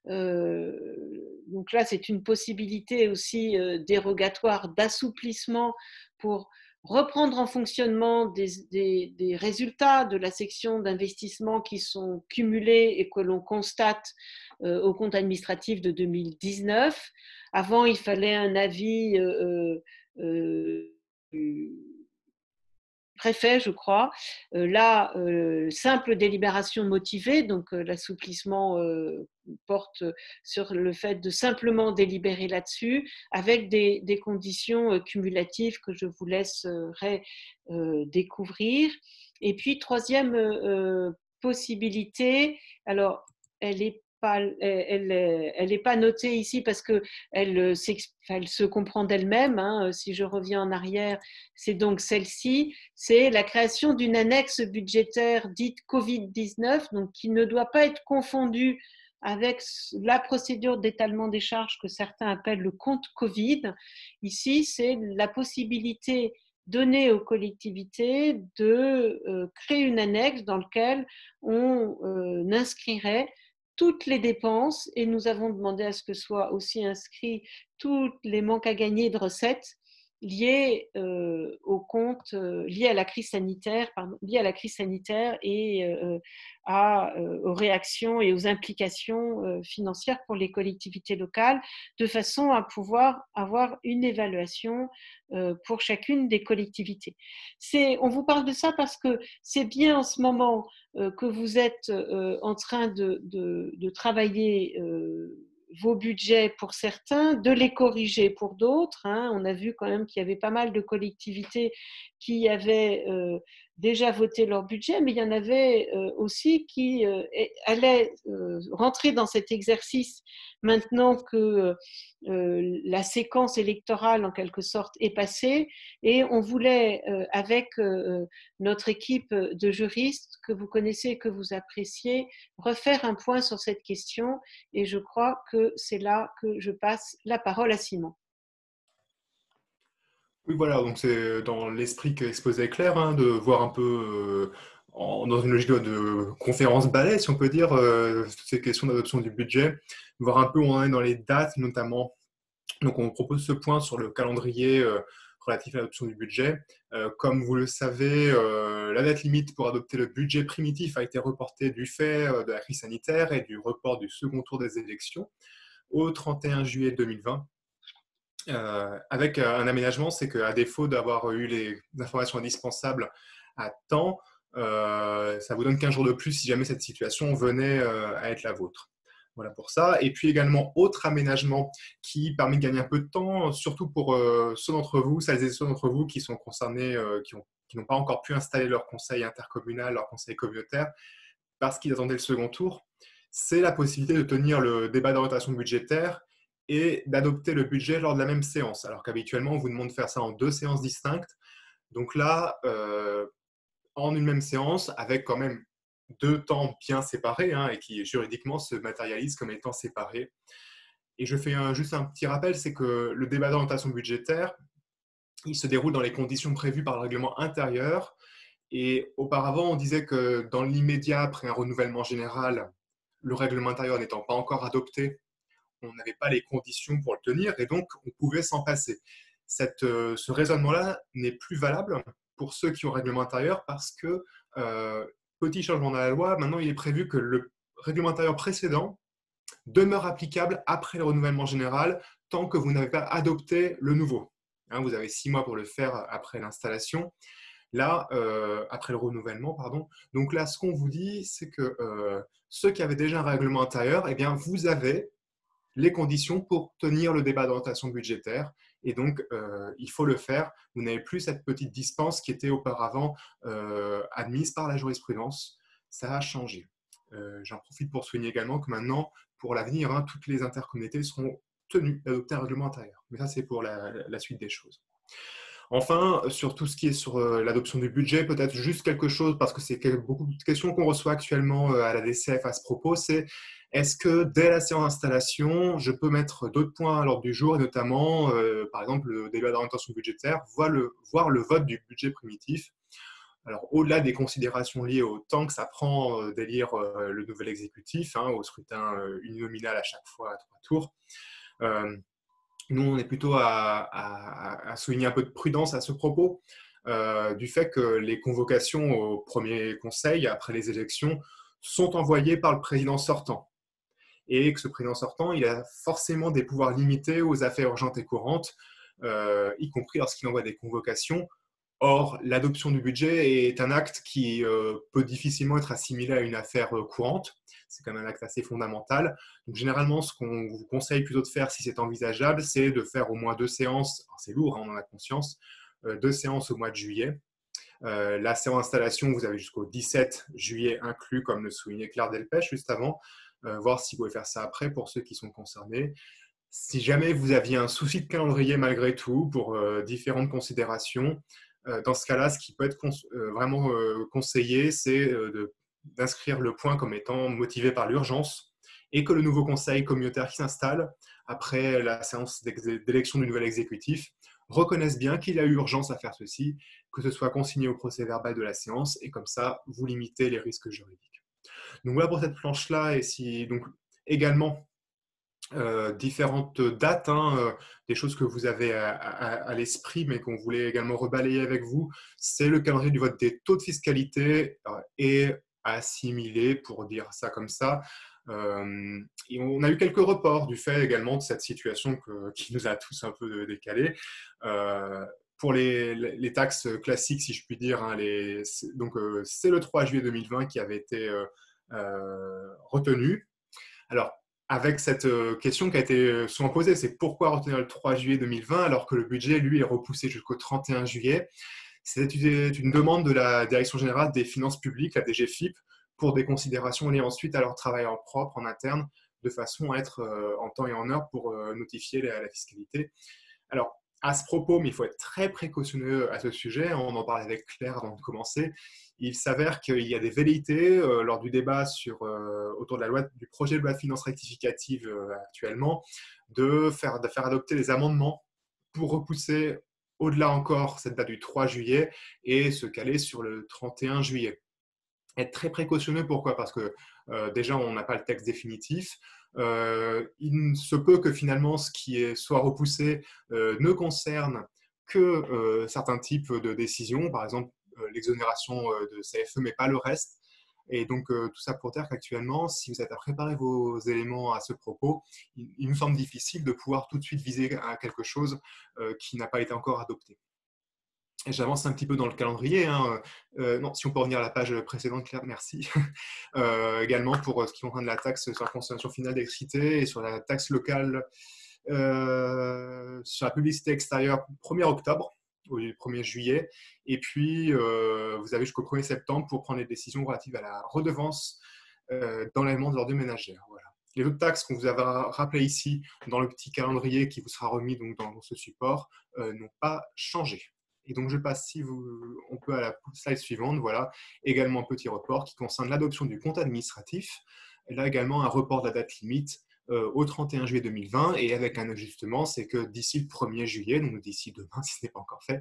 Donc là, c'est une possibilité aussi dérogatoire d'assouplissement pour reprendre en fonctionnement des résultats de la section d'investissement qui sont cumulés et que l'on constate au compte administratif de 2019. Avant, il fallait un avis préfet, je crois. Là, simple délibération motivée, donc l'assouplissement porte sur le fait de simplement délibérer là-dessus, avec des conditions cumulatives que je vous laisserai découvrir. Et puis, troisième possibilité, alors, elle est pas notée ici parce qu'elle se comprend d'elle-même. Hein. Si je reviens en arrière, c'est donc celle-ci, c'est la création d'une annexe budgétaire dite Covid-19, donc qui ne doit pas être confondue avec la procédure d'étalement des charges que certains appellent le compte Covid. Ici, c'est la possibilité donnée aux collectivités de créer une annexe dans laquelle on inscrirait toutes les dépenses et nous avons demandé à ce que soient aussi inscrits tous les manques à gagner de recettes liés au compte, liés à la crise sanitaire, et aux réactions et aux implications financières pour les collectivités locales, de façon à pouvoir avoir une évaluation pour chacune des collectivités. On vous parle de ça parce que c'est bien en ce moment que vous êtes en train de travailler vos budgets pour certains, de les corriger pour d'autres. Hein. On a vu quand même qu'il y avait pas mal de collectivités qui avaient déjà voté leur budget, mais il y en avait aussi qui allaient rentrer dans cet exercice maintenant que la séquence électorale en quelque sorte est passée, et on voulait avec notre équipe de juristes que vous connaissez et que vous appréciez refaire un point sur cette question, et je crois que c'est là que je passe la parole à Simon. Oui, voilà, donc c'est dans l'esprit qu'exposait Claire, hein, de voir un peu dans une logique de conférence balai, si on peut dire, toutes ces questions d'adoption du budget, voir un peu où on en est dans les dates notamment. Donc on propose ce point sur le calendrier relatif à l'adoption du budget. Comme vous le savez, la date limite pour adopter le budget primitif a été reportée du fait de la crise sanitaire et du report du second tour des élections au 31 juillet 2020. Avec un aménagement, c'est qu'à défaut d'avoir eu les informations indispensables à temps, ça vous donne 15 jours de plus si jamais cette situation venait à être la vôtre. Voilà pour ça. Et puis également, autre aménagement qui permet de gagner un peu de temps, surtout pour ceux d'entre vous, celles et ceux d'entre vous qui sont concernés, qui n'ont pas encore pu installer leur conseil intercommunal, leur conseil communautaire, parce qu'ils attendaient le second tour, c'est la possibilité de tenir le débat d'orientation budgétaire et d'adopter le budget lors de la même séance. Alors qu'habituellement, on vous demande de faire ça en 2 séances distinctes. Donc là, en une même séance, avec quand même 2 temps bien séparés, et qui juridiquement se matérialisent comme étant séparés. Et je fais juste un petit rappel, c'est que le débat d'orientation budgétaire, il se déroule dans les conditions prévues par le règlement intérieur. Et auparavant, on disait que dans l'immédiat, après un renouvellement général, le règlement intérieur n'étant pas encore adopté, on n'avait pas les conditions pour le tenir et donc on pouvait s'en passer. Ce raisonnement-là n'est plus valable pour ceux qui ont règlement intérieur parce que, petit changement dans la loi, maintenant il est prévu que le règlement intérieur précédent demeure applicable après le renouvellement général tant que vous n'avez pas adopté le nouveau. Vous avez 6 mois pour le faire après l'installation. Là, après le renouvellement, pardon. Donc là, ce qu'on vous dit, c'est que ceux qui avaient déjà un règlement intérieur, eh bien, vous avez les conditions pour tenir le débat d'orientation budgétaire. Et donc, il faut le faire. Vous n'avez plus cette petite dispense qui était auparavant admise par la jurisprudence. Ça a changé. J'en profite pour souligner également que maintenant, pour l'avenir, toutes les intercommunautés seront tenues d'adopter un règlement intérieur. Mais ça, c'est pour la suite des choses. Enfin, sur tout ce qui est sur l'adoption du budget, peut-être juste quelque chose, parce que c'est beaucoup de questions qu'on reçoit actuellement à la DCF à ce propos, c'est est-ce que dès la séance d'installation, je peux mettre d'autres points à l'ordre du jour, et notamment, par exemple, le débat d'orientation budgétaire, voire le vote du budget primitif. Alors, au-delà des considérations liées au temps que ça prend d'élire le nouvel exécutif, au scrutin uninominal à chaque fois à 3 tours, nous, on est plutôt à souligner un peu de prudence à ce propos, du fait que les convocations au premier conseil, après les élections, sont envoyées par le président sortant. Et que ce président sortant, il a forcément des pouvoirs limités aux affaires urgentes et courantes, y compris lorsqu'il envoie des convocations. Or, l'adoption du budget est un acte qui peut difficilement être assimilé à une affaire courante. C'est quand même un acte assez fondamental. Donc, généralement, ce qu'on vous conseille plutôt de faire, si c'est envisageable, c'est de faire au moins 2 séances. C'est lourd, on en a conscience. 2 séances au mois de juillet. La séance d'installation, vous avez jusqu'au 17 juillet inclus, comme le soulignait Claire Delpech juste avant. Voir si vous pouvez faire ça après pour ceux qui sont concernés. Si jamais vous aviez un souci de calendrier malgré tout, pour différentes considérations, dans ce cas-là, ce qui peut être vraiment conseillé, c'est d'inscrire le point comme étant motivé par l'urgence et que le nouveau conseil communautaire qui s'installe après la séance d'élection du nouvel exécutif reconnaisse bien qu'il y a eu urgence à faire ceci, que ce soit consigné au procès-verbal de la séance et comme ça, vous limitez les risques juridiques. Donc voilà pour cette planche-là et donc également différentes dates, des choses que vous avez à l'esprit, mais qu'on voulait également rebalayer avec vous. C'est le calendrier du vote des taux de fiscalité et assimilé, pour dire ça comme ça. Et on a eu quelques reports du fait également de cette situation qui nous a tous un peu décalés. Pour les taxes classiques, si je puis dire, donc c'est le 3 juillet 2020 qui avait été retenu. Alors, avec cette question qui a été souvent posée, c'est pourquoi retenir le 3 juillet 2020 alors que le budget, lui, est repoussé jusqu'au 31 juillet. C'était une demande de la Direction générale des finances publiques, la DGFiP, pour des considérations liées ensuite à leur travail en propre, en interne, de façon à être en temps et en heure pour notifier la fiscalité. Alors, à ce propos, mais il faut être très précautionneux à ce sujet, on en parlait avec Claire avant de commencer, il s'avère qu'il y a des velléités lors du débat autour de du projet de loi de finances rectificative actuellement, de faire adopter des amendements pour repousser au-delà encore cette date du 3 juillet et se caler sur le 31 juillet. Être très précautionneux, pourquoi ? Parce que déjà, on n'a pas le texte définitif. Il se peut que finalement, ce qui soit repoussé ne concerne que certains types de décisions, par exemple l'exonération de CFE, mais pas le reste. Et donc, tout ça pour dire qu'actuellement, si vous êtes à préparer vos éléments à ce propos, il nous semble difficile de pouvoir tout de suite viser à quelque chose qui n'a pas été encore adopté. Et j'avance un petit peu dans le calendrier. Hein. Non, si on peut revenir à la page précédente, Claire, merci. Également pour ce qui concerne la taxe sur la consommation finale d'électricité et sur la taxe locale sur la publicité extérieure 1er octobre au 1er juillet. Et puis, vous avez jusqu'au 1er septembre pour prendre les décisions relatives à la redevance d'enlèvement de l'ordure ménagère. Voilà. Les autres taxes qu'on vous avait rappelées ici dans le petit calendrier qui vous sera remis donc, dans ce support n'ont pas changé. Et donc, je passe, si on peut, à la slide suivante. Voilà, également un petit report qui concerne l'adoption du compte administratif. Et là, également, un report de la date limite au 31 juillet 2020 et avec un ajustement, c'est que d'ici le 1er juillet, donc d'ici demain, si ce n'est pas encore fait,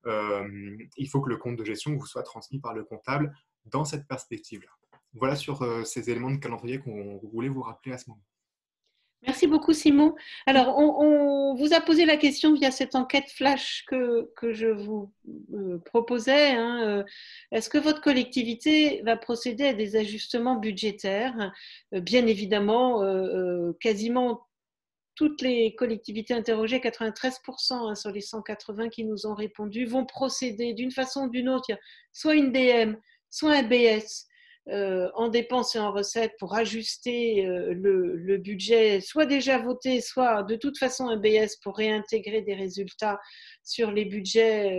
il faut que le compte de gestion vous soit transmis par le comptable dans cette perspective-là. Voilà sur ces éléments de calendrier qu'on voulait vous rappeler à ce moment. Merci beaucoup, Simon. Alors, on vous a posé la question via cette enquête flash que je vous proposais. Hein. Est-ce que votre collectivité va procéder à des ajustements budgétaires? Bien évidemment, quasiment toutes les collectivités interrogées, 93% hein, sur les 180 qui nous ont répondu, vont procéder d'une façon ou d'une autre. Il y a soit une DM, soit un BS. En dépenses et en recettes pour ajuster le budget, soit déjà voté, soit de toute façon un BS pour réintégrer des résultats sur les budgets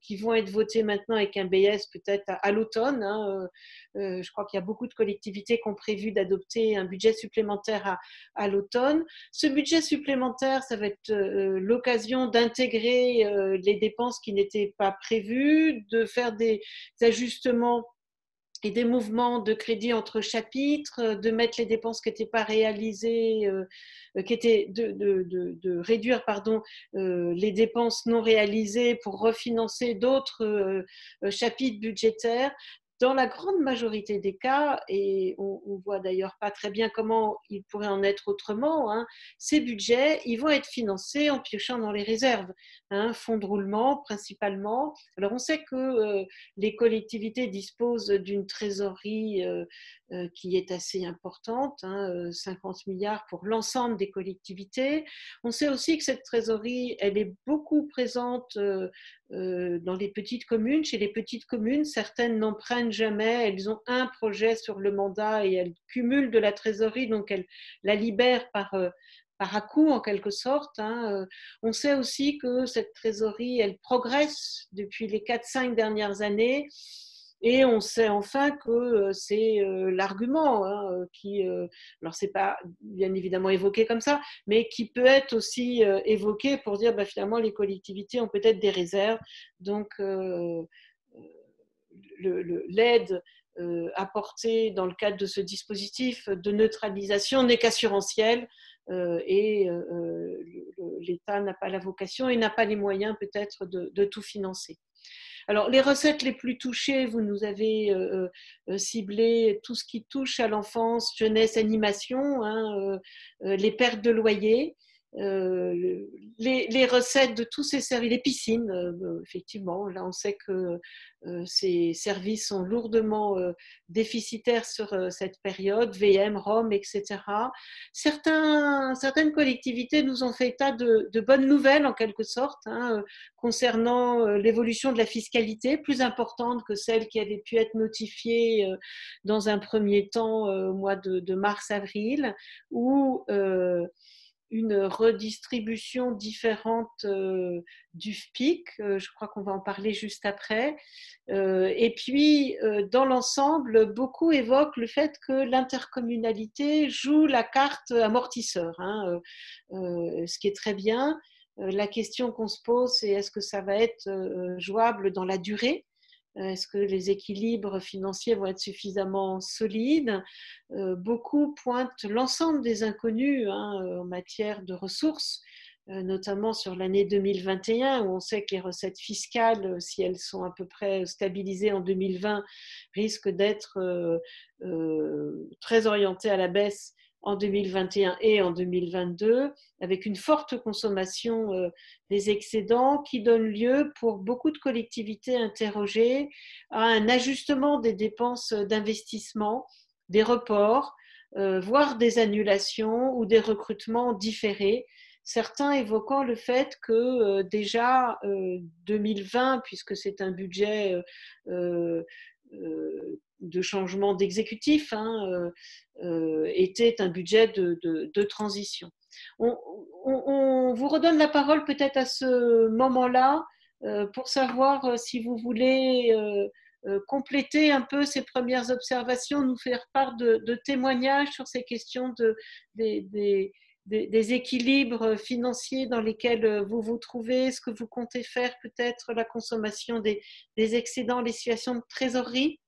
qui vont être votés maintenant avec un BS peut-être à l'automne. Hein. Je crois qu'il y a beaucoup de collectivités qui ont prévu d'adopter un budget supplémentaire à l'automne. Ce budget supplémentaire, ça va être l'occasion d'intégrer les dépenses qui n'étaient pas prévues, de faire des ajustements et des mouvements de crédit entre chapitres, de mettre les dépenses qui n'étaient pas réalisées, de réduire les dépenses non réalisées pour refinancer d'autres chapitres budgétaires. Dans la grande majorité des cas, et on voit d'ailleurs pas très bien comment il pourrait en être autrement, hein, ces budgets, ils vont être financés en piochant dans les réserves, hein, fonds de roulement principalement. Alors on sait que les collectivités disposent d'une trésorerie qui est assez importante, hein, 50 milliards pour l'ensemble des collectivités. On sait aussi que cette trésorerie, elle est beaucoup présente dans les petites communes. Chez les petites communes, certaines n'en prennent jamais. Elles ont un projet sur le mandat et elles cumulent de la trésorerie, donc elles la libèrent par à-coup en quelque sorte. Hein. On sait aussi que cette trésorerie, elle progresse depuis les 4-5 dernières années. Et on sait enfin que c'est l'argument hein, qui, alors c'est pas bien évidemment évoqué comme ça, mais qui peut être aussi évoqué pour dire finalement les collectivités ont peut-être des réserves, donc l'aide apportée dans le cadre de ce dispositif de neutralisation n'est qu'assurantielle et l'État n'a pas la vocation et n'a pas les moyens peut-être de tout financer. Alors, les recettes les plus touchées, vous nous avez ciblé tout ce qui touche à l'enfance, jeunesse, animation, hein, les pertes de loyer, les recettes de tous ces services, les piscines, effectivement, là on sait que ces services sont lourdement déficitaires sur cette période, VM, Rome, etc. Certaines collectivités nous ont fait état de bonnes nouvelles en quelque sorte, hein, concernant l'évolution de la fiscalité, plus importante que celle qui avait pu être notifiée dans un premier temps au mois de mars-avril, où une redistribution différente du FPIC, je crois qu'on va en parler juste après. Et puis, dans l'ensemble, beaucoup évoquent le fait que l'intercommunalité joue la carte amortisseur, hein, ce qui est très bien. La question qu'on se pose, c'est est-ce que ça va être jouable dans la durée ? Est-ce que les équilibres financiers vont être suffisamment solides ? Beaucoup pointent l'ensemble des inconnus hein, en matière de ressources, notamment sur l'année 2021, où on sait que les recettes fiscales, si elles sont à peu près stabilisées en 2020, risquent d'être très orientées à la baisse en 2021 et en 2022, avec une forte consommation des excédents qui donne lieu pour beaucoup de collectivités interrogées à un ajustement des dépenses d'investissement, des reports, voire des annulations ou des recrutements différés. Certains évoquant le fait que déjà 2020, puisque c'est un budget de changement d'exécutif, était un budget de transition. On vous redonne la parole peut-être à ce moment-là pour savoir si vous voulez compléter un peu ces premières observations, nous faire part de témoignages sur ces questions des équilibres financiers dans lesquels vous vous trouvez, ce que vous comptez faire peut-être, la consommation des excédents, les situations de trésorerie.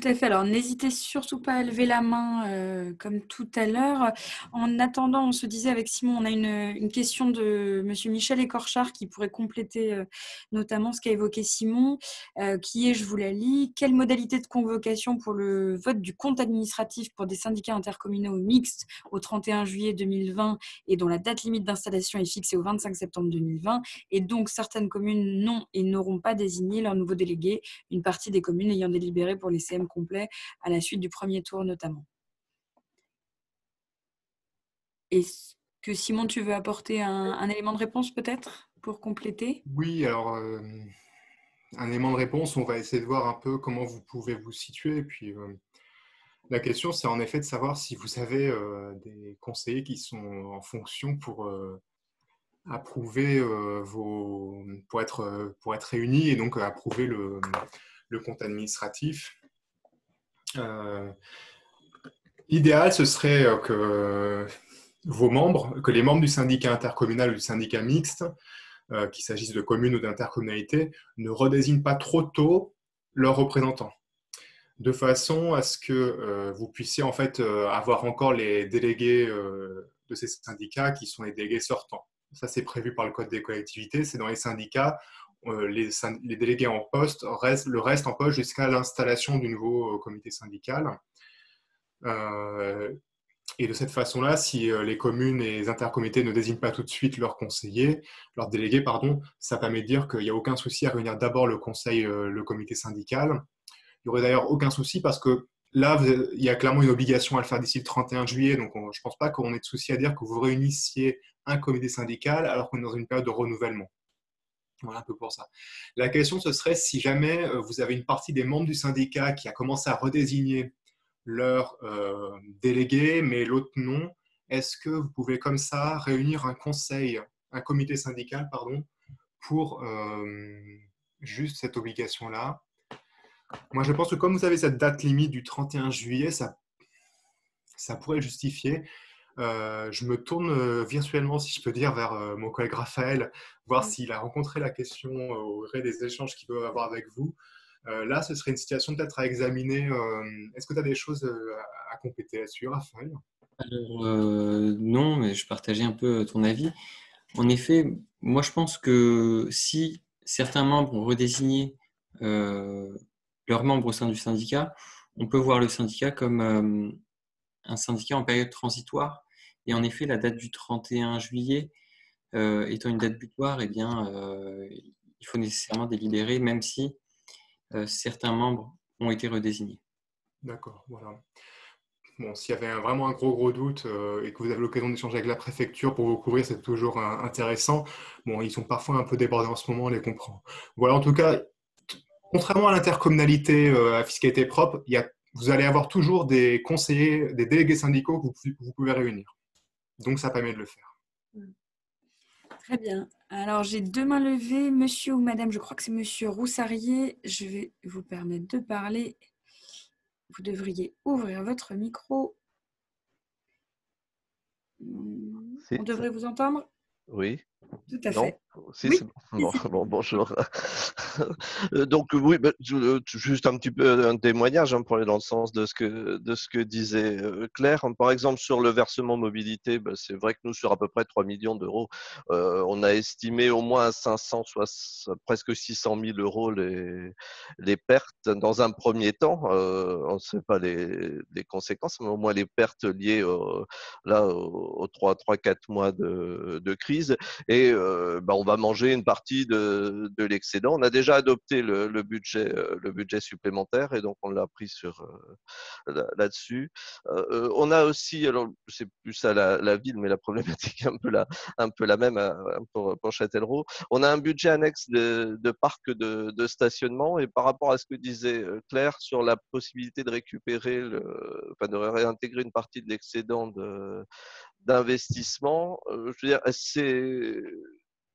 Tout à fait. Alors, n'hésitez surtout pas à lever la main comme tout à l'heure. En attendant, on se disait avec Simon, on a une question de Monsieur Michel Écorchard qui pourrait compléter notamment ce qu'a évoqué Simon, qui est, je vous la lis, quelle modalité de convocation pour le vote du compte administratif pour des syndicats intercommunaux mixtes au 31 juillet 2020 et dont la date limite d'installation est fixée au 25 septembre 2020 et donc certaines communes n'ont et n'auront pas désigné leur nouveau délégué, une partie des communes ayant délibéré pour les CM complet à la suite du premier tour notamment. Est-ce que Simon, tu veux apporter un élément de réponse peut-être pour compléter? Oui, alors un élément de réponse, on va essayer de voir un peu comment vous pouvez vous situer. Et puis la question, c'est en effet de savoir si vous avez des conseillers qui sont en fonction pour approuver pour être réunis et donc approuver le compte administratif. L'idéal, ce serait que les membres du syndicat intercommunal ou du syndicat mixte, qu'il s'agisse de communes ou d'intercommunalités, ne redésignent pas trop tôt leurs représentants, de façon à ce que vous puissiez en fait avoir encore les délégués de ces syndicats qui sont les délégués sortants. Ça, c'est prévu par le Code des collectivités. C'est dans les syndicats, les délégués en poste restent en poste jusqu'à l'installation du nouveau comité syndical. Et de cette façon-là, si les communes et les intercomités ne désignent pas tout de suite leurs conseillers, leurs délégués, pardon, ça permet de dire qu'il n'y a aucun souci à réunir d'abord le conseil, le comité syndical. Il n'y aurait d'ailleurs aucun souci parce que là, il y a clairement une obligation à le faire d'ici le 31 juillet, donc je ne pense pas qu'on ait de souci à dire que vous réunissiez un comité syndical alors qu'on est dans une période de renouvellement. Voilà un peu pour ça. La question, ce serait si jamais vous avez une partie des membres du syndicat qui a commencé à redésigner leur délégué, mais l'autre non, est-ce que vous pouvez comme ça réunir un comité syndical, pardon, pour juste cette obligation-là? Moi, je pense que comme vous avez cette date limite du 31 juillet, ça pourrait le justifier. Je me tourne virtuellement, si je peux dire, vers mon collègue Raphaël, voir s'il a rencontré la question au gré des échanges qu'il peut avoir avec vous. Là, ce serait une situation peut-être à examiner. Est-ce que tu as des choses à compléter là-dessus, Raphaël? Alors, non, mais je partageais un peu ton avis. En effet, moi je pense que si certains membres ont redésigné leurs membres au sein du syndicat, on peut voir le syndicat comme un syndicat en période transitoire. Et en effet, la date du 31 juillet étant une date butoir, eh bien, il faut nécessairement délibérer, même si certains membres ont été redésignés. D'accord, voilà. Bon, s'il y avait vraiment un gros doute et que vous avez l'occasion d'échanger avec la préfecture pour vous couvrir, c'est toujours intéressant. Bon, ils sont parfois un peu débordés en ce moment, on les comprend. Voilà, en tout cas, contrairement à l'intercommunalité à fiscalité propre, vous allez avoir toujours des conseillers, des délégués syndicaux que vous pouvez réunir. Donc, ça permet de le faire. Très bien. Alors, j'ai deux mains levées. Monsieur ou madame, je crois que c'est monsieur Roussarier. Je vais vous permettre de parler. Vous devriez ouvrir votre micro. On devrait vous entendre? Oui, Tout à Non? fait. Si, Oui, c'est bon. Bon, bonjour. Donc oui, juste un petit peu un témoignage pour aller dans le sens de ce que disait Claire. Par exemple, sur le versement mobilité, c'est vrai que nous, sur à peu près 3 millions d'euros, on a estimé au moins à 500, presque 600 000 euros les pertes dans un premier temps. On ne sait pas les conséquences, mais au moins les pertes liées aux 3-4 mois de crise. Et on va manger une partie de l'excédent. On a déjà adopté le budget supplémentaire et donc on l'a pris là-dessus. On a aussi, alors c'est plus à la ville, mais la problématique est un peu la même pour Châtellerault. On a un budget annexe de parc de stationnement et par rapport à ce que disait Claire sur la possibilité de récupérer, de réintégrer une partie de l'excédent d'investissement, je veux dire,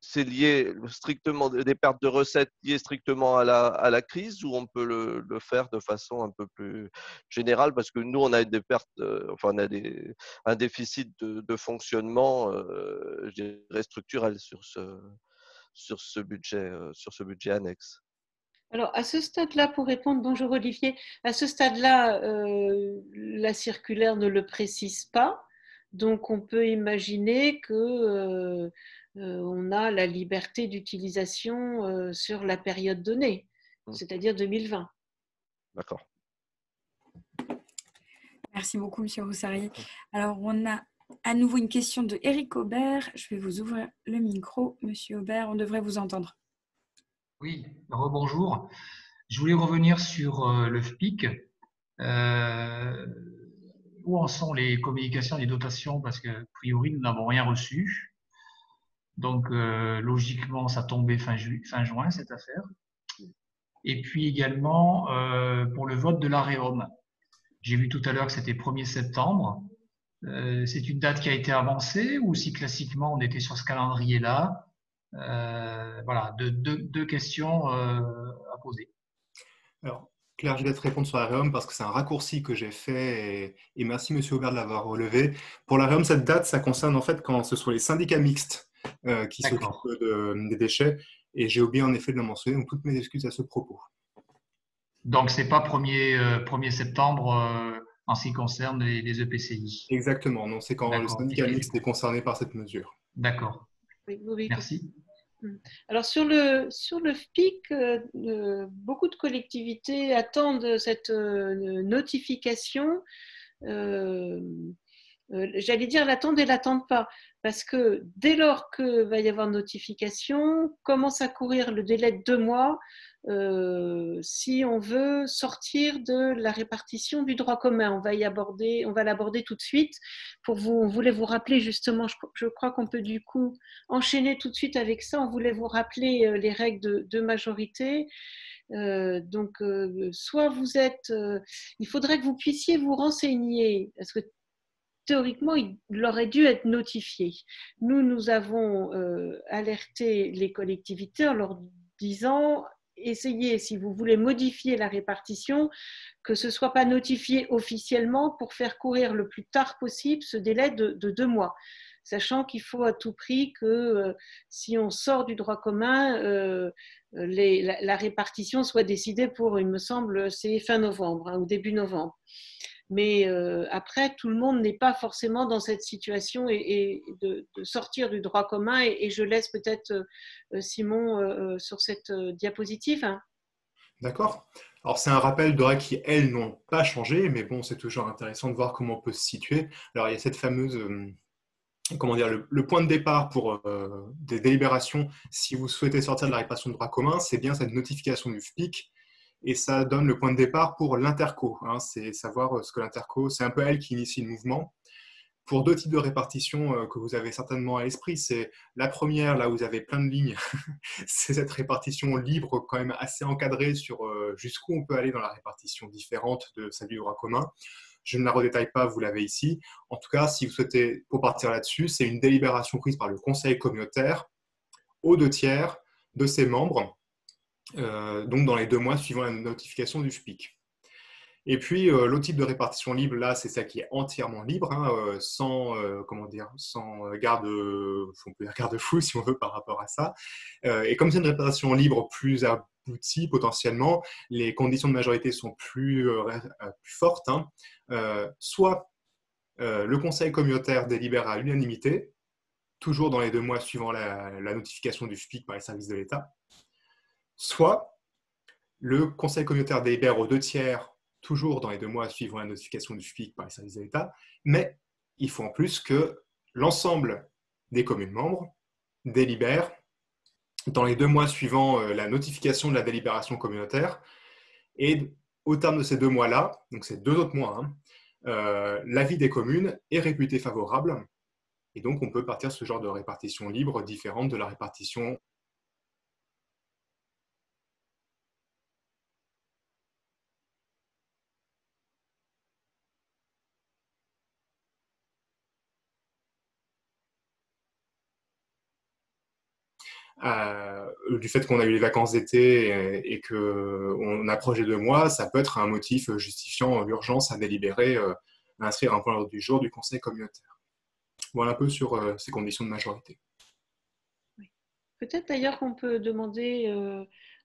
c'est lié strictement des pertes de recettes liées strictement à la crise, ou on peut le faire de façon un peu plus générale, parce que nous on a des pertes, on a un déficit de fonctionnement, je dirais structurel sur ce budget annexe. Alors, à ce stade-là, pour répondre, bonjour Olivier, à ce stade-là, la circulaire ne le précise pas. Donc, on peut imaginer que on a la liberté d'utilisation sur la période donnée, c'est-à-dire 2020. D'accord. Merci beaucoup, Monsieur Roussarié. Alors, on a à nouveau une question de Éric Aubert. Je vais vous ouvrir le micro, Monsieur Aubert. On devrait vous entendre. Oui, rebonjour. Je voulais revenir sur le FPIC. Où en sont les communications des dotations? Parce que, a priori, nous n'avons rien reçu. Donc, logiquement, ça tombait fin juin, cette affaire. Et puis également, pour le vote de l'AREOM. J'ai vu tout à l'heure que c'était 1er septembre. C'est une date qui a été avancée ou si classiquement on était sur ce calendrier-là? Voilà, deux questions à poser. Alors, Claire, je vais te répondre sur l'Areum parce que c'est un raccourci que j'ai fait et merci Monsieur Aubert de l'avoir relevé. Pour l'Areum, cette date, ça concerne en fait quand ce sont les syndicats mixtes qui s'occupent des déchets et j'ai oublié en effet de le mentionner, donc toutes mes excuses à ce propos. Donc, ce n'est pas 1er septembre en ce qui concerne les EPCI. Exactement, non, c'est quand le syndicat mixte est concerné par cette mesure. D'accord. Oui, merci. Alors sur le FPIC, beaucoup de collectivités attendent cette notification. J'allais dire l'attendent et l'attendent pas, parce que dès lors que va y avoir notification, commence à courir le délai de 2 mois si on veut sortir de la répartition du droit commun. On va l'aborder tout de suite. On voulait vous rappeler justement, je crois qu'on peut du coup enchaîner tout de suite avec ça. On voulait vous rappeler les règles de majorité. Donc, soit vous êtes, il faudrait que vous puissiez vous renseigner, parce que théoriquement, il aurait dû être notifié. Nous avons alerté les collectivités en leur disant essayez, si vous voulez modifier la répartition, que ce ne soit pas notifié officiellement pour faire courir le plus tard possible ce délai de 2 mois. Sachant qu'il faut à tout prix que si on sort du droit commun, la répartition soit décidée pour, il me semble, c'est fin novembre ou début novembre. Mais après, tout le monde n'est pas forcément dans cette situation et de sortir du droit commun. Et je laisse peut-être Simon sur cette diapositive. D'accord. Alors, c'est un rappel de règles qui, elles, n'ont pas changé, mais bon, c'est toujours intéressant de voir comment on peut se situer. Alors, il y a cette fameuse, le point de départ pour des délibérations, si vous souhaitez sortir de la répartition de droit commun, c'est bien cette notification du FPIC. Et ça donne le point de départ pour l'interco. C'est savoir ce que l'interco, c'est un peu elle qui initie le mouvement. Pour 2 types de répartition que vous avez certainement à l'esprit, c'est la première, là où vous avez plein de lignes, c'est cette répartition libre quand même assez encadrée sur jusqu'où on peut aller dans la répartition différente de celle du droit commun. Je ne la redétaille pas, vous l'avez ici. En tout cas, si vous souhaitez, pour partir là-dessus, c'est une délibération prise par le conseil communautaire aux 2/3 de ses membres, donc dans les 2 mois suivant la notification du FPIC. Et puis, l'autre type de répartition libre, là, c'est celle qui est entièrement libre, hein, sans, comment dire, sans on peut dire garde-fou si on veut par rapport à ça. Et comme c'est une répartition libre plus aboutie potentiellement, les conditions de majorité sont plus fortes, hein. Soit le conseil communautaire délibère à l'unanimité, toujours dans les 2 mois suivant la notification du FPIC par les services de l'État, soit le conseil communautaire délibère aux 2/3, toujours dans les 2 mois suivant la notification du FPIC par les services de l'État, mais il faut en plus que l'ensemble des communes membres délibèrent dans les 2 mois suivant la notification de la délibération communautaire. Et au terme de ces 2 mois-là, donc c'est 2 autres mois, hein, l'avis des communes est réputé favorable. Et donc, on peut partir de ce genre de répartition libre différente de la répartition. Du fait qu'on a eu les vacances d'été et qu'on approche des 2 mois, ça peut être un motif justifiant l'urgence à délibérer, à inscrire un point à l'ordre du jour du conseil communautaire. Voilà un peu sur ces conditions de majorité. Oui. Peut-être d'ailleurs qu'on peut demander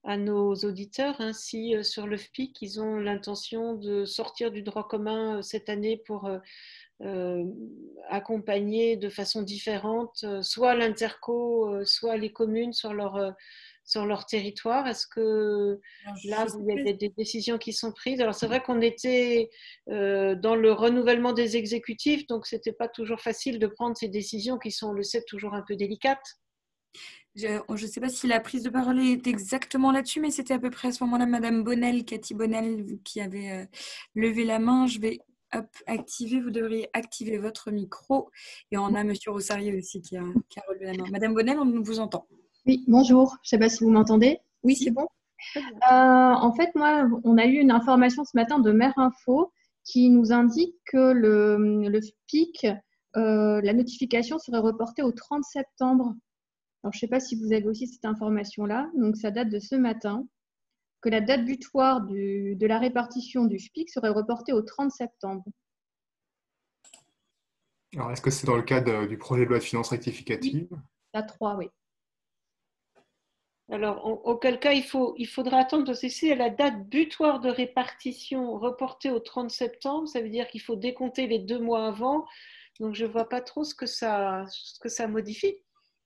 à nos auditeurs hein, si sur le FPIC, ils ont l'intention de sortir du droit commun cette année pour accompagner de façon différente soit l'interco, soit les communes sur leur territoire. Est-ce que là, il y a des décisions qui sont prises? Alors, c'est vrai qu'on était dans le renouvellement des exécutifs, donc ce n'était pas toujours facile de prendre ces décisions qui sont, on le sait, toujours un peu délicates. Je ne sais pas si la prise de parole est exactement là-dessus, mais c'était à peu près à ce moment-là, Madame Bonnel, Cathy Bonnel, qui avait levé la main. Je vais activer, vous devriez activer votre micro. Et on a Monsieur Rossarié aussi qui a relevé la main. Madame Bonnel, on vous entend. Oui, bonjour. Je ne sais pas si vous m'entendez. Oui, c'est bon. En fait, moi, on a eu une information ce matin de Mère Info qui nous indique que le FPIC, la notification serait reportée au 30 septembre. Alors, je ne sais pas si vous avez aussi cette information-là. Donc, ça date de ce matin, que la date butoir de la répartition du FPIC serait reportée au 30 septembre. Alors, est-ce que c'est dans le cadre du projet de loi de finances rectificative? Oui. La 3, oui. Alors, auquel cas, il faudra attendre, parce que si la date butoir de répartition reportée au 30 septembre, ça veut dire qu'il faut décompter les 2 mois avant. Donc, je ne vois pas trop ce que ça modifie.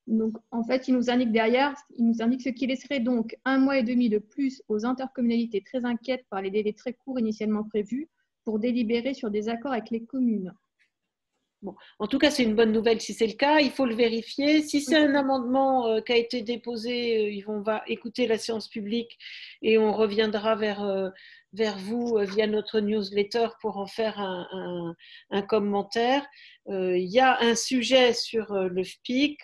Donc, en fait, il nous indique derrière, il nous indique ce qui laisserait donc 1 mois et demi de plus aux intercommunalités très inquiètes par les délais très courts initialement prévus pour délibérer sur des accords avec les communes. Bon, en tout cas, c'est une bonne nouvelle si c'est le cas. Il faut le vérifier. Si c'est un amendement qui a été déposé, on va écouter la séance publique et on reviendra vers vous via notre newsletter pour en faire un commentaire. Il y a un sujet sur le FPIC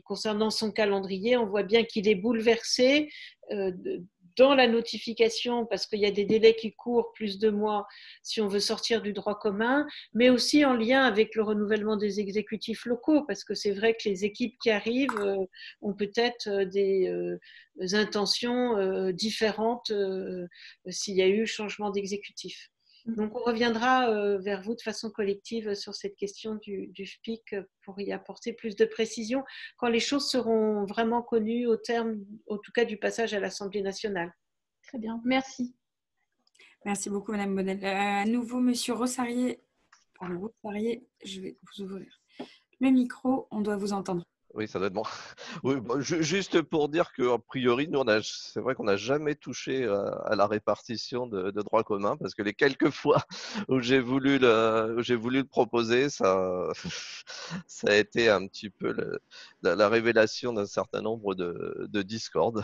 concernant son calendrier. On voit bien qu'il est bouleversé dans la notification, parce qu'il y a des délais qui courent plus de mois si on veut sortir du droit commun, mais aussi en lien avec le renouvellement des exécutifs locaux, parce que c'est vrai que les équipes qui arrivent ont peut-être des intentions différentes s'il y a eu changement d'exécutif. Donc, on reviendra vers vous de façon collective sur cette question du FPIC pour y apporter plus de précision quand les choses seront vraiment connues au terme, en tout cas, du passage à l'Assemblée nationale. Très bien, merci. Merci beaucoup, Madame Bonnel. À nouveau, Monsieur Rossarié. Pardon, Rossarié, je vais vous ouvrir le micro. On doit vous entendre. Oui, ça doit être bon. Oui, juste pour dire qu'a priori, nous, c'est vrai qu'on n'a jamais touché à la répartition de droit commun, parce que les quelques fois où j'ai voulu le proposer, ça a été un petit peu la révélation d'un certain nombre de discordes.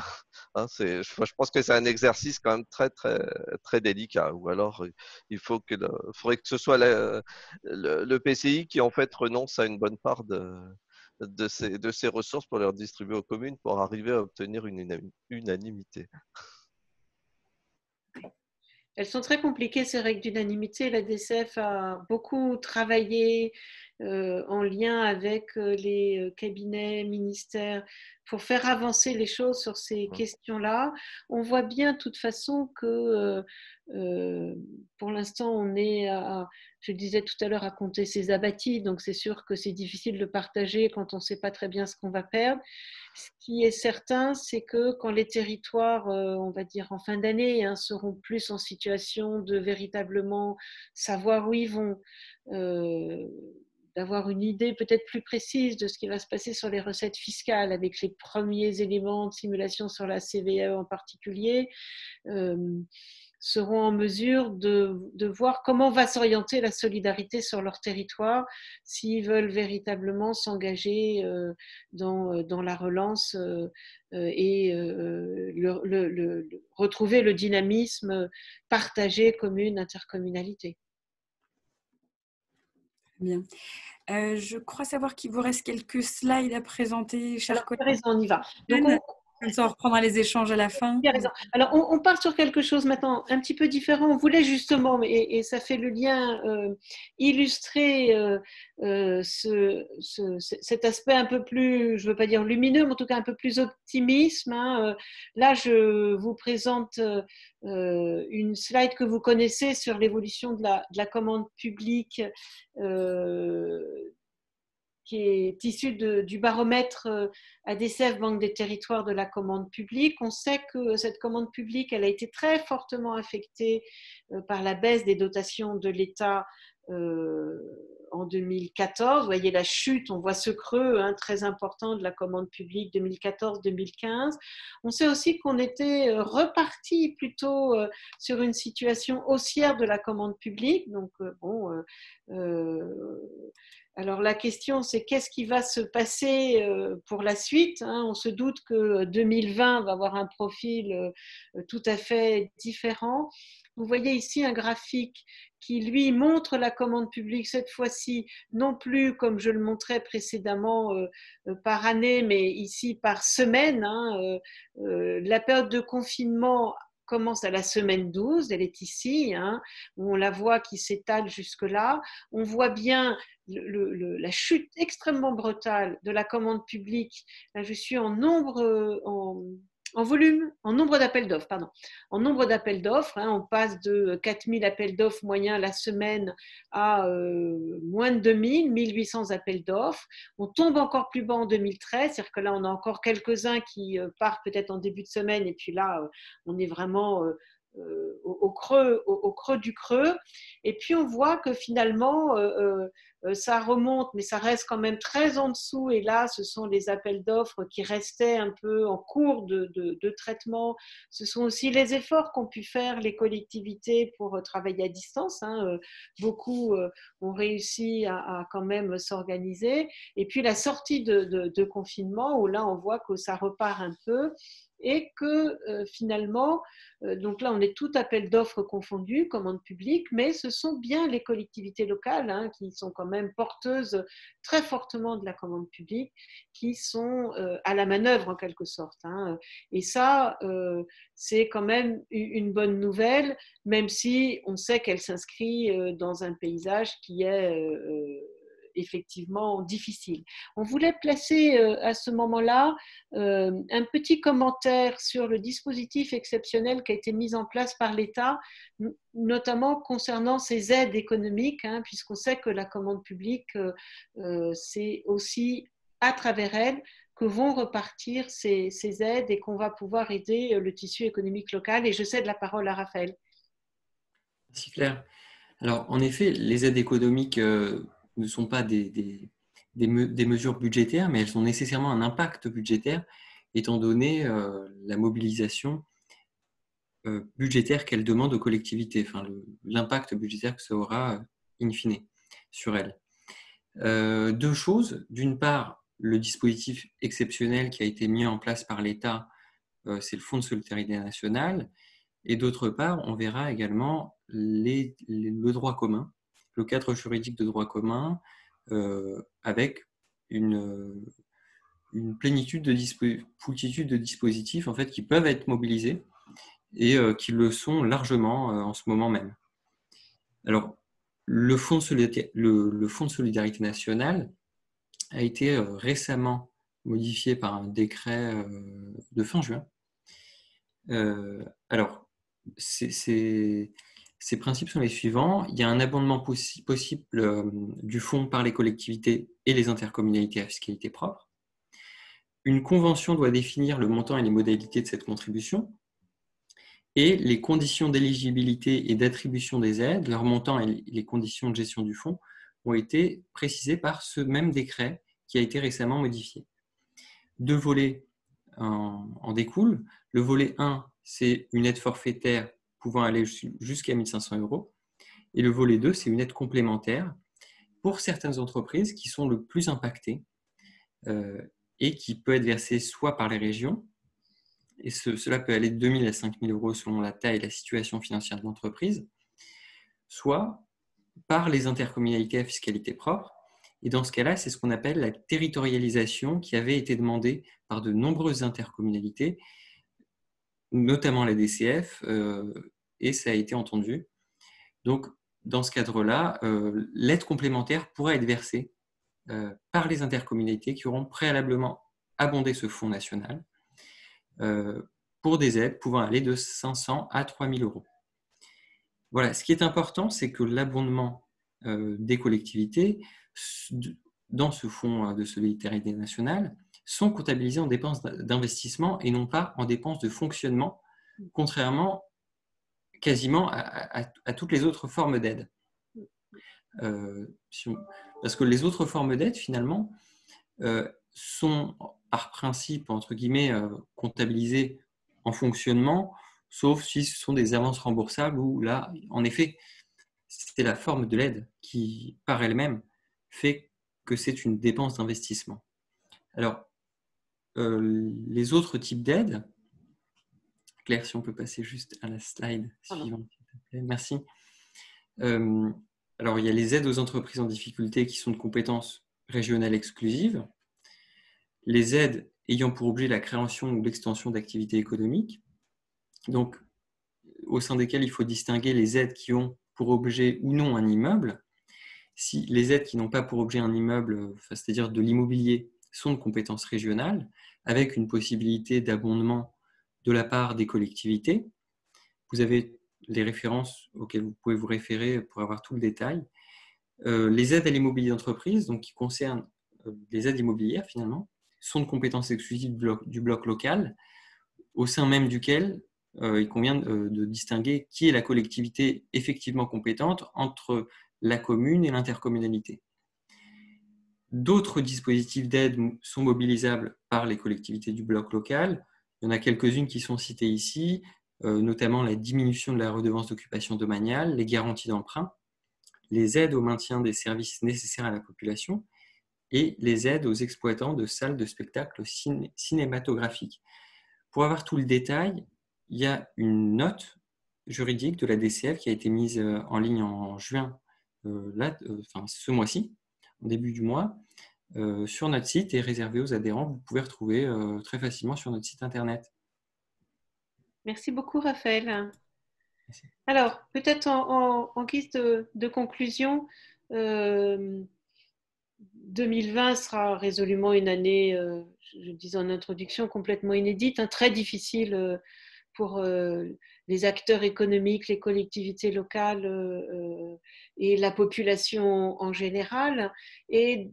Hein, je pense que c'est un exercice quand même très, très, très délicat. Ou alors, il faudrait que ce soit le PCI qui, en fait, renonce à une bonne part de ces ressources pour les redistribuer aux communes pour arriver à obtenir une unanimité. Elles sont très compliquées, ces règles d'unanimité. La DCF a beaucoup travaillé en lien avec les cabinets, ministères, pour faire avancer les choses sur ces questions-là. On voit bien de toute façon que pour l'instant, on est je disais tout à l'heure, à compter ses abattis, donc c'est sûr que c'est difficile de partager quand on ne sait pas très bien ce qu'on va perdre. Ce qui est certain, c'est que quand les territoires, on va dire en fin d'année, seront plus en situation de véritablement savoir où ils vont, d'avoir une idée peut-être plus précise de ce qui va se passer sur les recettes fiscales avec les premiers éléments de simulation sur la CVAE en particulier, seront en mesure de voir comment va s'orienter la solidarité sur leur territoire s'ils veulent véritablement s'engager dans la relance et retrouver le dynamisme partagé commune intercommunalité. Bien. Je crois savoir qu'il vous reste quelques slides à présenter, chers collègues. On y va. Donc comme ça, on reprendra les échanges à la fin. Alors, on part sur quelque chose maintenant un petit peu différent. On voulait justement, et ça fait le lien, illustrer cet aspect un peu plus, je ne veux pas dire lumineux, mais en tout cas un peu plus optimisme. Là, je vous présente une slide que vous connaissez sur l'évolution de la commande publique qui est issue du baromètre ADCF, Banque des territoires de la commande publique. On sait que cette commande publique, elle a été très fortement affectée par la baisse des dotations de l'État en 2014. Vous voyez la chute, on voit ce creux très important de la commande publique 2014-2015. On sait aussi qu'on était reparti plutôt sur une situation haussière de la commande publique. Donc, alors la question, c'est qu'est-ce qui va se passer pour la suite. On se doute que 2020 va avoir un profil tout à fait différent. Vous voyez ici un graphique qui, lui, montre la commande publique, cette fois-ci, non plus comme je le montrais précédemment par année, mais ici par semaine. La période de confinement commence à la semaine 12, elle est ici, on la voit qui s'étale jusque-là. On voit bien la chute extrêmement brutale de la commande publique. Là, je suis en nombre, en volume, en nombre d'appels d'offres, pardon. En nombre d'appels d'offres, on passe de 4000 appels d'offres moyens la semaine à moins de 2000, 1800 appels d'offres. On tombe encore plus bas en 2013, c'est-à-dire que là, on a encore quelques-uns qui partent peut-être en début de semaine, et puis là, on est vraiment au creux du creux. Et puis, on voit que finalement, ça remonte, mais ça reste quand même très en dessous. Et là, ce sont les appels d'offres qui restaient un peu en cours de traitement. Ce sont aussi les efforts qu'ont pu faire les collectivités pour travailler à distance. Beaucoup ont réussi à quand même s'organiser. Et puis, la sortie de confinement, où là, on voit que ça repart un peu. Et que finalement, donc là on est tout appel d'offres confondu, commande publique, mais ce sont bien les collectivités locales qui sont quand même porteuses très fortement de la commande publique, qui sont à la manœuvre en quelque sorte. Et ça, c'est quand même une bonne nouvelle, même si on sait qu'elle s'inscrit dans un paysage qui est effectivement difficile. On voulait placer à ce moment-là un petit commentaire sur le dispositif exceptionnel qui a été mis en place par l'État, notamment concernant ces aides économiques, puisqu'on sait que la commande publique, c'est aussi à travers elle que vont repartir ces aides et qu'on va pouvoir aider le tissu économique local. Et je cède la parole à Raphaël. Merci Claire. Alors, en effet, les aides économiques ne sont pas des mesures budgétaires, mais elles ont nécessairement un impact budgétaire, étant donné la mobilisation budgétaire qu'elles demandent aux collectivités, enfin, l'impact budgétaire que ça aura in fine sur elles. Deux choses. D'une part, le dispositif exceptionnel qui a été mis en place par l'État, c'est le Fonds de solidarité nationale. Et d'autre part, on verra également le droit commun, le cadre juridique de droit commun, avec une plénitude de dispositifs en fait, qui peuvent être mobilisés et qui le sont largement en ce moment même. Alors, le fonds de solidarité nationale a été récemment modifié par un décret de fin juin. Alors, ces principes sont les suivants. Il y a un abondement possible du fonds par les collectivités et les intercommunalités à fiscalité propre. Une convention doit définir le montant et les modalités de cette contribution. Et les conditions d'éligibilité et d'attribution des aides, leur montant et les conditions de gestion du fonds ont été précisées par ce même décret qui a été récemment modifié. 2 volets en découlent. Le volet 1, c'est une aide forfaitaire pouvant aller jusqu'à 1 500 €. Et le volet 2, c'est une aide complémentaire pour certaines entreprises qui sont le plus impactées et qui peut être versée soit par les régions, et cela peut aller de 2 000 à 5 000 € selon la taille et la situation financière de l'entreprise, soit par les intercommunalités à fiscalité propre. Et dans ce cas-là, c'est ce qu'on appelle la territorialisation qui avait été demandée par de nombreuses intercommunalités, notamment la DCF, et ça a été entendu. Donc, dans ce cadre-là, l'aide complémentaire pourra être versée par les intercommunalités qui auront préalablement abondé ce fonds national pour des aides pouvant aller de 500 à 3 000 €. Voilà, ce qui est important, c'est que l'abondement des collectivités dans ce fonds de solidarité nationale sont comptabilisés en dépenses d'investissement et non pas en dépenses de fonctionnement, contrairement quasiment à toutes les autres formes d'aide. Parce que les autres formes d'aide, finalement, sont par principe, entre guillemets, comptabilisées en fonctionnement, sauf si ce sont des avances remboursables où là, en effet, c'est la forme de l'aide qui, par elle-même, fait que c'est une dépense d'investissement. Alors, les autres types d'aides, Claire, si on peut passer juste à la slide suivante, s'il te plaît. Merci. Alors, il y a les aides aux entreprises en difficulté qui sont de compétences régionales exclusives, les aides ayant pour objet la création ou l'extension d'activités économiques, donc au sein desquelles il faut distinguer les aides qui ont pour objet ou non un immeuble. Si les aides qui n'ont pas pour objet un immeuble, c'est-à-dire de l'immobilier, sont de compétences régionales, avec une possibilité d'abondement de la part des collectivités. Vous avez les références auxquelles vous pouvez vous référer pour avoir tout le détail. Les aides à l'immobilier d'entreprise, donc qui concernent les aides immobilières finalement, sont de compétences exclusives du bloc local, au sein même duquel il convient de distinguer qui est la collectivité effectivement compétente entre la commune et l'intercommunalité. D'autres dispositifs d'aide sont mobilisables par les collectivités du bloc local. Il y en a quelques-unes qui sont citées ici, notamment la diminution de la redevance d'occupation domaniale, les garanties d'emprunt, les aides au maintien des services nécessaires à la population et les aides aux exploitants de salles de spectacle cinématographiques. Pour avoir tout le détail, il y a une note juridique de la DCF qui a été mise en ligne en juin, ce mois-ci, en début du mois, sur notre site et réservée aux adhérents. Vous pouvez retrouver très facilement sur notre site internet. Merci beaucoup, Raphaël. Merci. Alors, peut-être en guise de conclusion, 2020 sera résolument une année, je disais en introduction, complètement inédite, très difficile pour les acteurs économiques, les collectivités locales et la population en général. Et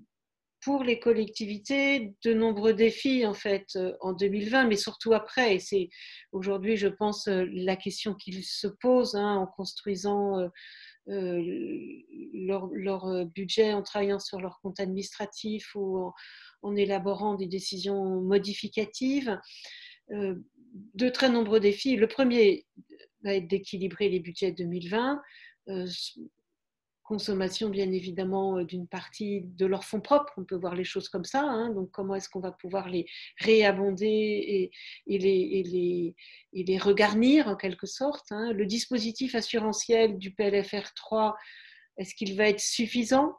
pour les collectivités, de nombreux défis en fait en 2020, mais surtout après. Et c'est aujourd'hui, je pense, la question qu'ils se posent en construisant leur budget, en travaillant sur leur compte administratif ou en élaborant des décisions modificatives. De très nombreux défis. Le premier va être d'équilibrer les budgets 2020, consommation bien évidemment d'une partie de leurs fonds propres, on peut voir les choses comme ça, donc comment est-ce qu'on va pouvoir les réabonder et les regarnir en quelque sorte. Le dispositif assurantiel du PLFR 3, est-ce qu'il va être suffisant?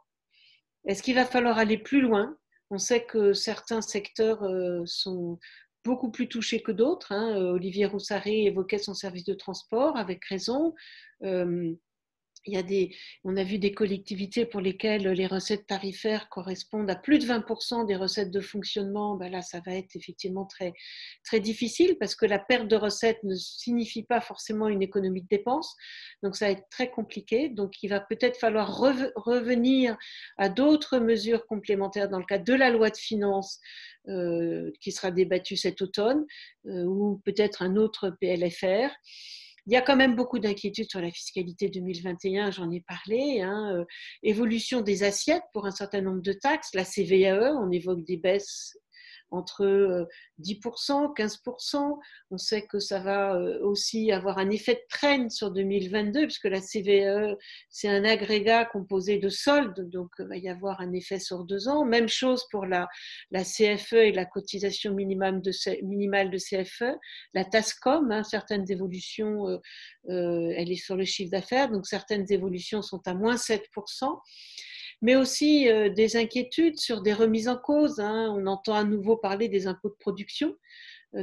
Est-ce qu'il va falloir aller plus loin? On sait que certains secteurs sont beaucoup plus touchés que d'autres. Olivier Roussaré évoquait son service de transport avec raison. On a vu des collectivités pour lesquelles les recettes tarifaires correspondent à plus de 20% des recettes de fonctionnement. Ben là, ça va être effectivement très, très difficile parce que la perte de recettes ne signifie pas forcément une économie de dépenses. Donc, ça va être très compliqué. Donc, il va peut-être falloir revenir à d'autres mesures complémentaires dans le cadre de la loi de finances qui sera débattue cet automne ou peut-être un autre PLFR. Il y a quand même beaucoup d'inquiétudes sur la fiscalité 2021, j'en ai parlé. Évolution des assiettes pour un certain nombre de taxes. La CVAE, on évoque des baisses entre 10%, 15%. On sait que ça va aussi avoir un effet de traîne sur 2022, puisque la CVAE, c'est un agrégat composé de soldes, donc il va y avoir un effet sur 2 ans. Même chose pour la CFE et la cotisation minimale de CFE. La TASCOM, certaines évolutions, elle est sur le chiffre d'affaires, donc certaines évolutions sont à moins 7%. Mais aussi des inquiétudes sur des remises en cause. On entend à nouveau parler des impôts de production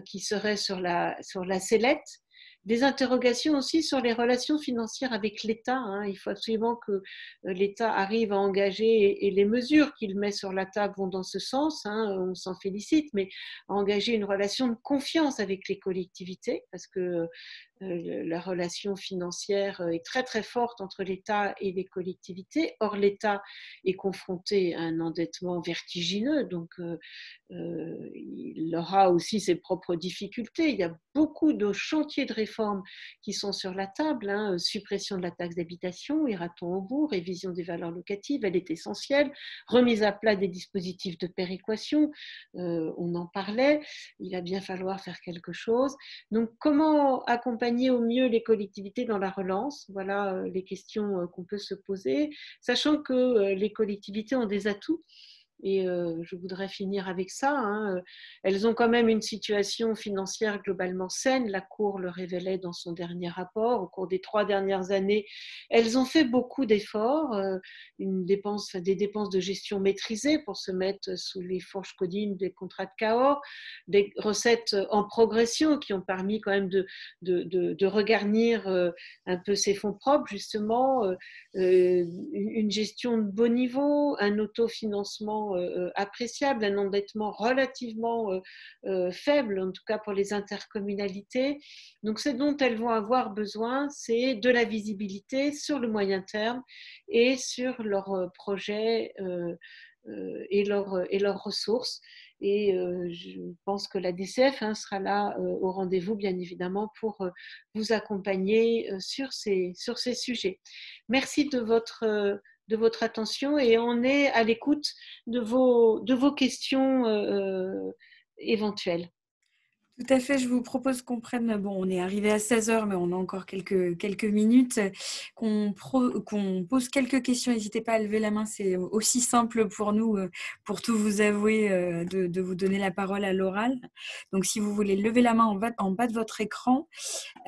qui seraient sur la sellette. Des interrogations aussi sur les relations financières avec l'État. Il faut absolument que l'État arrive à engager, et les mesures qu'il met sur la table vont dans ce sens, on s'en félicite, mais à engager une relation de confiance avec les collectivités, parce que la relation financière est très très forte entre l'État et les collectivités. Or, l'État est confronté à un endettement vertigineux, donc il aura aussi ses propres difficultés. Il y a beaucoup de chantiers de réforme qui sont sur la table. Suppression de la taxe d'habitation, ira-t-on au bout? Révision des valeurs locatives, elle est essentielle. Remise à plat des dispositifs de péréquation, on en parlait. Il va bien falloir faire quelque chose. Donc, comment accompagner au mieux les collectivités dans la relance? Voilà les questions qu'on peut se poser, sachant que les collectivités ont des atouts. Et je voudrais finir avec ça. Elles ont quand même une situation financière globalement saine. La Cour le révélait dans son dernier rapport. Au cours des 3 dernières années, elles ont fait beaucoup d'efforts, des dépenses de gestion maîtrisées pour se mettre sous les fourches codines des contrats de Cahors, des recettes en progression qui ont permis quand même de regarnir un peu ses fonds propres, justement, une gestion de bon niveau, un autofinancement appréciable, un endettement relativement faible, en tout cas pour les intercommunalités. Donc, ce dont elles vont avoir besoin, c'est de la visibilité sur le moyen terme et sur leurs projets et leurs ressources. Et je pense que la DCF sera là au rendez-vous, bien évidemment, pour vous accompagner sur ces sujets. Merci de votre attention et on est à l'écoute de vos questions éventuelles. Tout à fait, je vous propose qu'on prenne, on est arrivé à 16h, mais on a encore quelques minutes, qu'on pose quelques questions. N'hésitez pas à lever la main, c'est aussi simple pour nous, pour tout vous avouer, de vous donner la parole à l'oral. Donc, si vous voulez lever la main en bas de votre écran,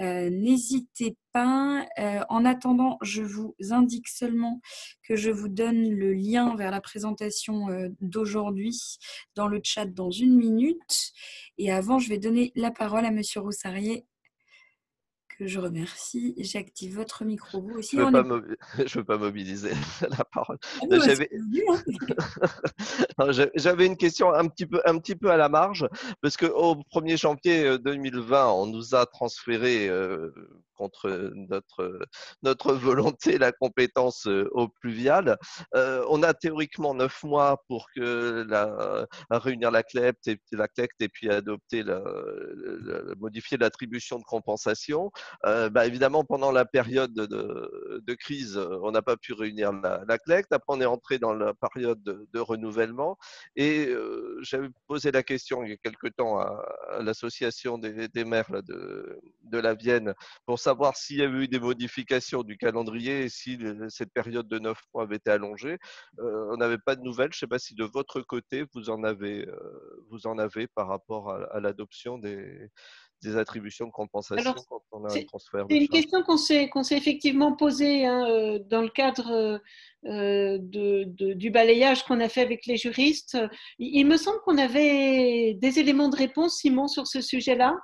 n'hésitez pas. En attendant, je vous indique seulement que je vous donne le lien vers la présentation d'aujourd'hui dans le chat dans 1 minute. Et avant, je vais donner la parole à Monsieur Roussarié, que je remercie. J'active votre micro, vous aussi. Je ne veux pas mobiliser la parole. J'avais une question un petit peu à la marge, parce qu'au 1er janvier 2020, on nous a transféré contre notre volonté la compétence eau pluviale. On a théoriquement 9 mois pour réunir la CLEPT et puis adopter modifier l'attribution de compensation. Évidemment, pendant la période de crise, on n'a pas pu réunir la CLECT. Après, on est entré dans la période de renouvellement. Et j'avais posé la question il y a quelque temps à l'association des maires de la Vienne pour savoir s'il y avait eu des modifications du calendrier et si cette période de 9 mois avait été allongée. On n'avait pas de nouvelles. Je ne sais pas si de votre côté, vous en avez par rapport à l'adoption des attributions de compensation. Alors, quand on a un transfert de charge. C'est une question qu'on s'est effectivement posée dans le cadre du balayage qu'on a fait avec les juristes. Il me semble qu'on avait des éléments de réponse, Simon, sur ce sujet-là.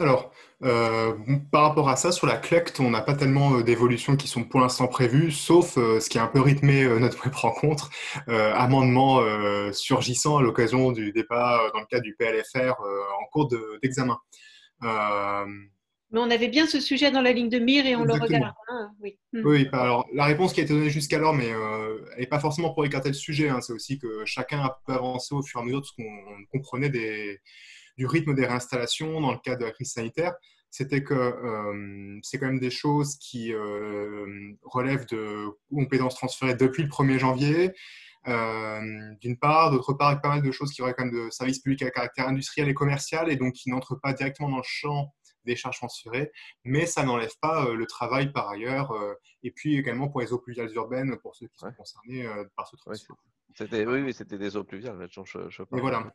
Alors, par rapport à ça, sur la CLECT, on n'a pas tellement d'évolutions qui sont pour l'instant prévues, sauf ce qui a un peu rythmé notre web rencontre, amendements surgissant à l'occasion du débat dans le cadre du PLFR en cours d'examen. Mais on avait bien ce sujet dans la ligne de mire et on le Exactement. regarde. Hein, oui. Oui, alors la réponse qui a été donnée jusqu'alors, mais elle n'est pas forcément pour écarter le sujet, hein, c'est aussi que chacun a pu avancer au fur et à mesure de ce qu'on comprenait du rythme des réinstallations dans le cadre de la crise sanitaire. C'était que c'est quand même des choses qui relèvent de compétences transférées depuis le 1er janvier, d'une part. D'autre part, avec pas mal de choses qui auraient quand même de services publics à caractère industriel et commercial, et donc qui n'entrent pas directement dans le champ des charges transférées, mais ça n'enlève pas le travail par ailleurs, et puis également pour les eaux pluviales urbaines, pour ceux qui sont concernés par ce transfert. Oui, c'était des eaux pluviales, je Et voilà.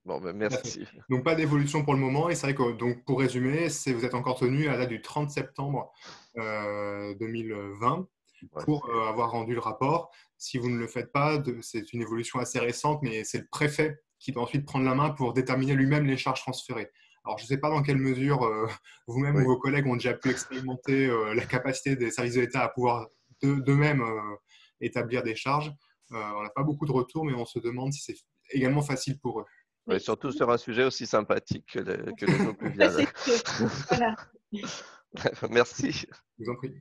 Bon, ben, merci. Donc pas d'évolution pour le moment, et c'est vrai que donc, pour résumer, vous êtes encore tenu à la date du 30 septembre 2020 pour avoir rendu le rapport. Si vous ne le faites pas, c'est une évolution assez récente, mais c'est le préfet qui doit ensuite prendre la main pour déterminer lui-même les charges transférées. Alors, je ne sais pas dans quelle mesure vous-même ou vos collègues ont déjà pu expérimenter la capacité des services de l'État à pouvoir d'eux-mêmes établir des charges. On n'a pas beaucoup de retours, mais on se demande si c'est également facile pour eux. Oui, surtout sur un sujet aussi sympathique que les eaux pluviales. Voilà. Merci. Je vous en prie.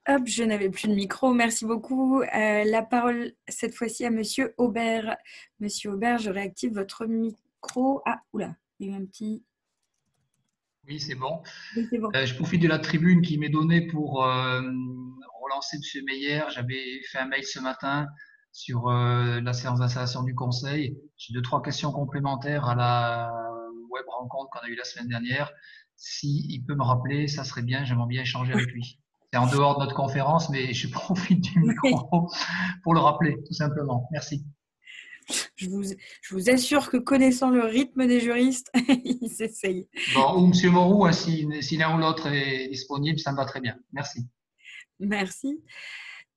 Hop, je n'avais plus de micro. Merci beaucoup. La parole cette fois-ci à Monsieur Aubert. Monsieur Aubert, je réactive votre micro. Ah, oula, il y a eu un petit... Oui, c'est bon. Oui, c'est bon. Je profite de la tribune qui m'est donnée pour relancer M. Meyer. J'avais fait un mail ce matin sur la séance d'installation du Conseil. J'ai 2-3 questions complémentaires à la web rencontre qu'on a eue la semaine dernière. S'il peut me rappeler, ça serait bien. J'aimerais bien échanger avec lui. C'est en dehors de notre conférence, mais je profite du micro pour le rappeler, tout simplement. Merci. Je vous assure que connaissant le rythme des juristes, ils s'essayent. Bon, ou M. Moreau, hein, si l'un ou l'autre est disponible, ça me va très bien. Merci. Merci.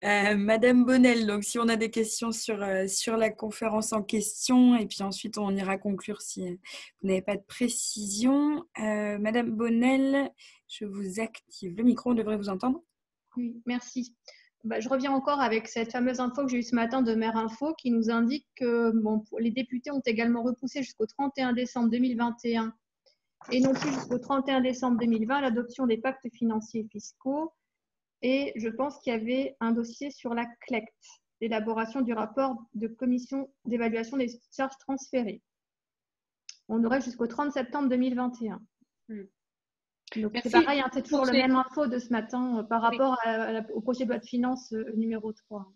Madame Bonnel, donc si on a des questions sur la conférence en question, et puis ensuite on ira conclure si vous n'avez pas de précision. Madame Bonnel, je vous active le micro, on devrait vous entendre. Oui, merci. Je reviens encore avec cette fameuse info que j'ai eue ce matin de Maire Info qui nous indique que les députés ont également repoussé jusqu'au 31 décembre 2021 et non plus jusqu'au 31 décembre 2020 l'adoption des pactes financiers et fiscaux. Et je pense qu'il y avait un dossier sur la CLECT, l'élaboration du rapport de commission d'évaluation des charges transférées. On aurait jusqu'au 30 septembre 2021. Donc c'est pareil, hein, c'est toujours le même info de ce matin par rapport au projet de loi de finances numéro 3.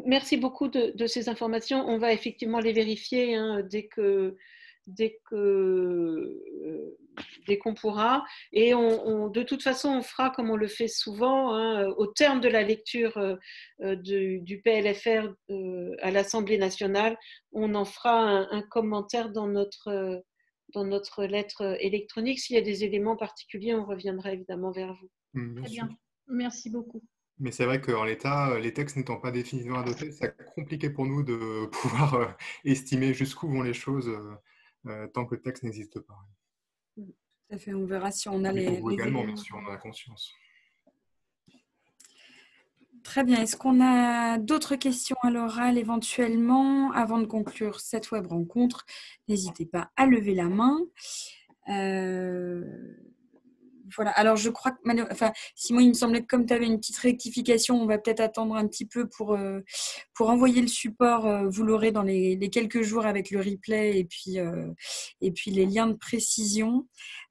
Merci beaucoup de ces informations. On va effectivement les vérifier hein, dès qu'on pourra. Et de toute façon, on fera comme on le fait souvent, hein, au terme de la lecture du PLFR à l'Assemblée nationale, on en fera un commentaire dans notre lettre électronique. S'il y a des éléments particuliers, on reviendra évidemment vers vous. Très bien, merci beaucoup. Mais c'est vrai qu'en l'état, les textes n'étant pas définitivement adoptés, c'est compliqué pour nous de pouvoir estimer jusqu'où vont les choses tant que le texte n'existe pas. Tout à fait, on verra si on a les également, éléments. bien sûr, on en a conscience. Très bien. Est-ce qu'on a d'autres questions à l'oral éventuellement avant de conclure cette web rencontre? N'hésitez pas à lever la main. Voilà. Alors, je crois que Simon, il me semblait que comme tu avais une petite rectification, on va peut-être attendre un petit peu pour envoyer le support. Vous l'aurez dans les quelques jours avec le replay et puis les liens de précision.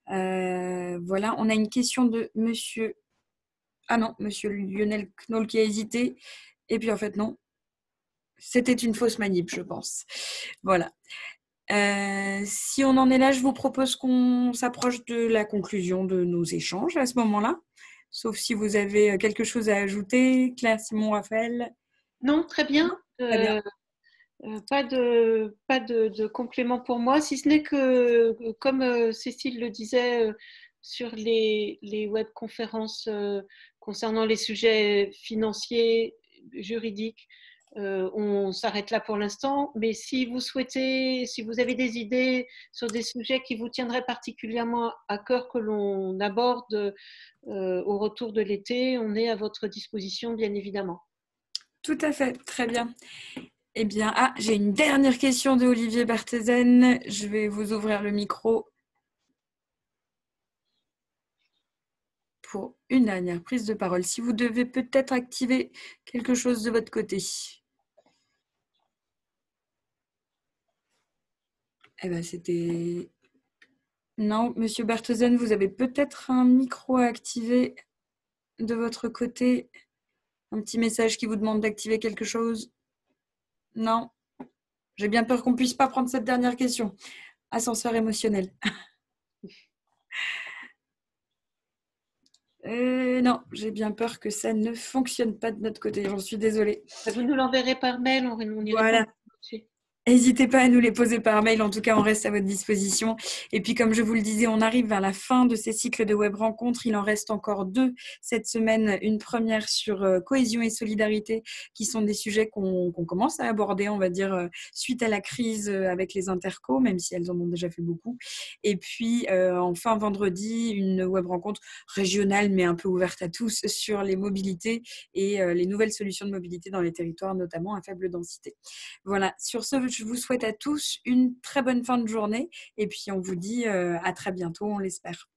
Voilà. On a une question de monsieur... Ah non, monsieur Lionel Knoll qui a hésité. Et puis en fait, non. C'était une fausse manip, je pense. Voilà. Si on en est là, je vous propose qu'on s'approche de la conclusion de nos échanges à ce moment-là. Sauf si vous avez quelque chose à ajouter. Claire, Simon, Raphaël. Non, très bien. Très bien. Pas de complément pour moi, si ce n'est que, comme Cécile le disait, sur les webconférences concernant les sujets financiers, juridiques, on s'arrête là pour l'instant, mais si vous souhaitez, si vous avez des idées sur des sujets qui vous tiendraient particulièrement à cœur que l'on aborde au retour de l'été, on est à votre disposition, bien évidemment. Tout à fait, très bien. Eh bien, j'ai une dernière question de Olivier Berthezen. Je vais vous ouvrir le micro pour une dernière prise de parole. Si vous devez peut-être activer quelque chose de votre côté. Eh bien, c'était... Non, Monsieur Berthezen, vous avez peut-être un micro à activer de votre côté. Un petit message qui vous demande d'activer quelque chose. Non. J'ai bien peur qu'on ne puisse pas prendre cette dernière question. Ascenseur émotionnel. Non, j'ai bien peur que ça ne fonctionne pas de notre côté. J'en suis désolée. Vous nous l'enverrez par mail, on y voilà. répond. N'hésitez pas à nous les poser par mail. En tout cas, on reste à votre disposition. Et puis, comme je vous le disais, on arrive vers la fin de ces cycles de web rencontres. Il en reste encore 2 cette semaine. Une première sur cohésion et solidarité, qui sont des sujets qu'on commence à aborder, on va dire, suite à la crise avec les intercos, même si elles en ont déjà fait beaucoup. Et puis, enfin, vendredi, une web rencontre régionale, mais un peu ouverte à tous, sur les mobilités et les nouvelles solutions de mobilité dans les territoires, notamment à faible densité. Voilà, sur ce, je vous souhaite à tous une très bonne fin de journée et puis on vous dit à très bientôt, on l'espère.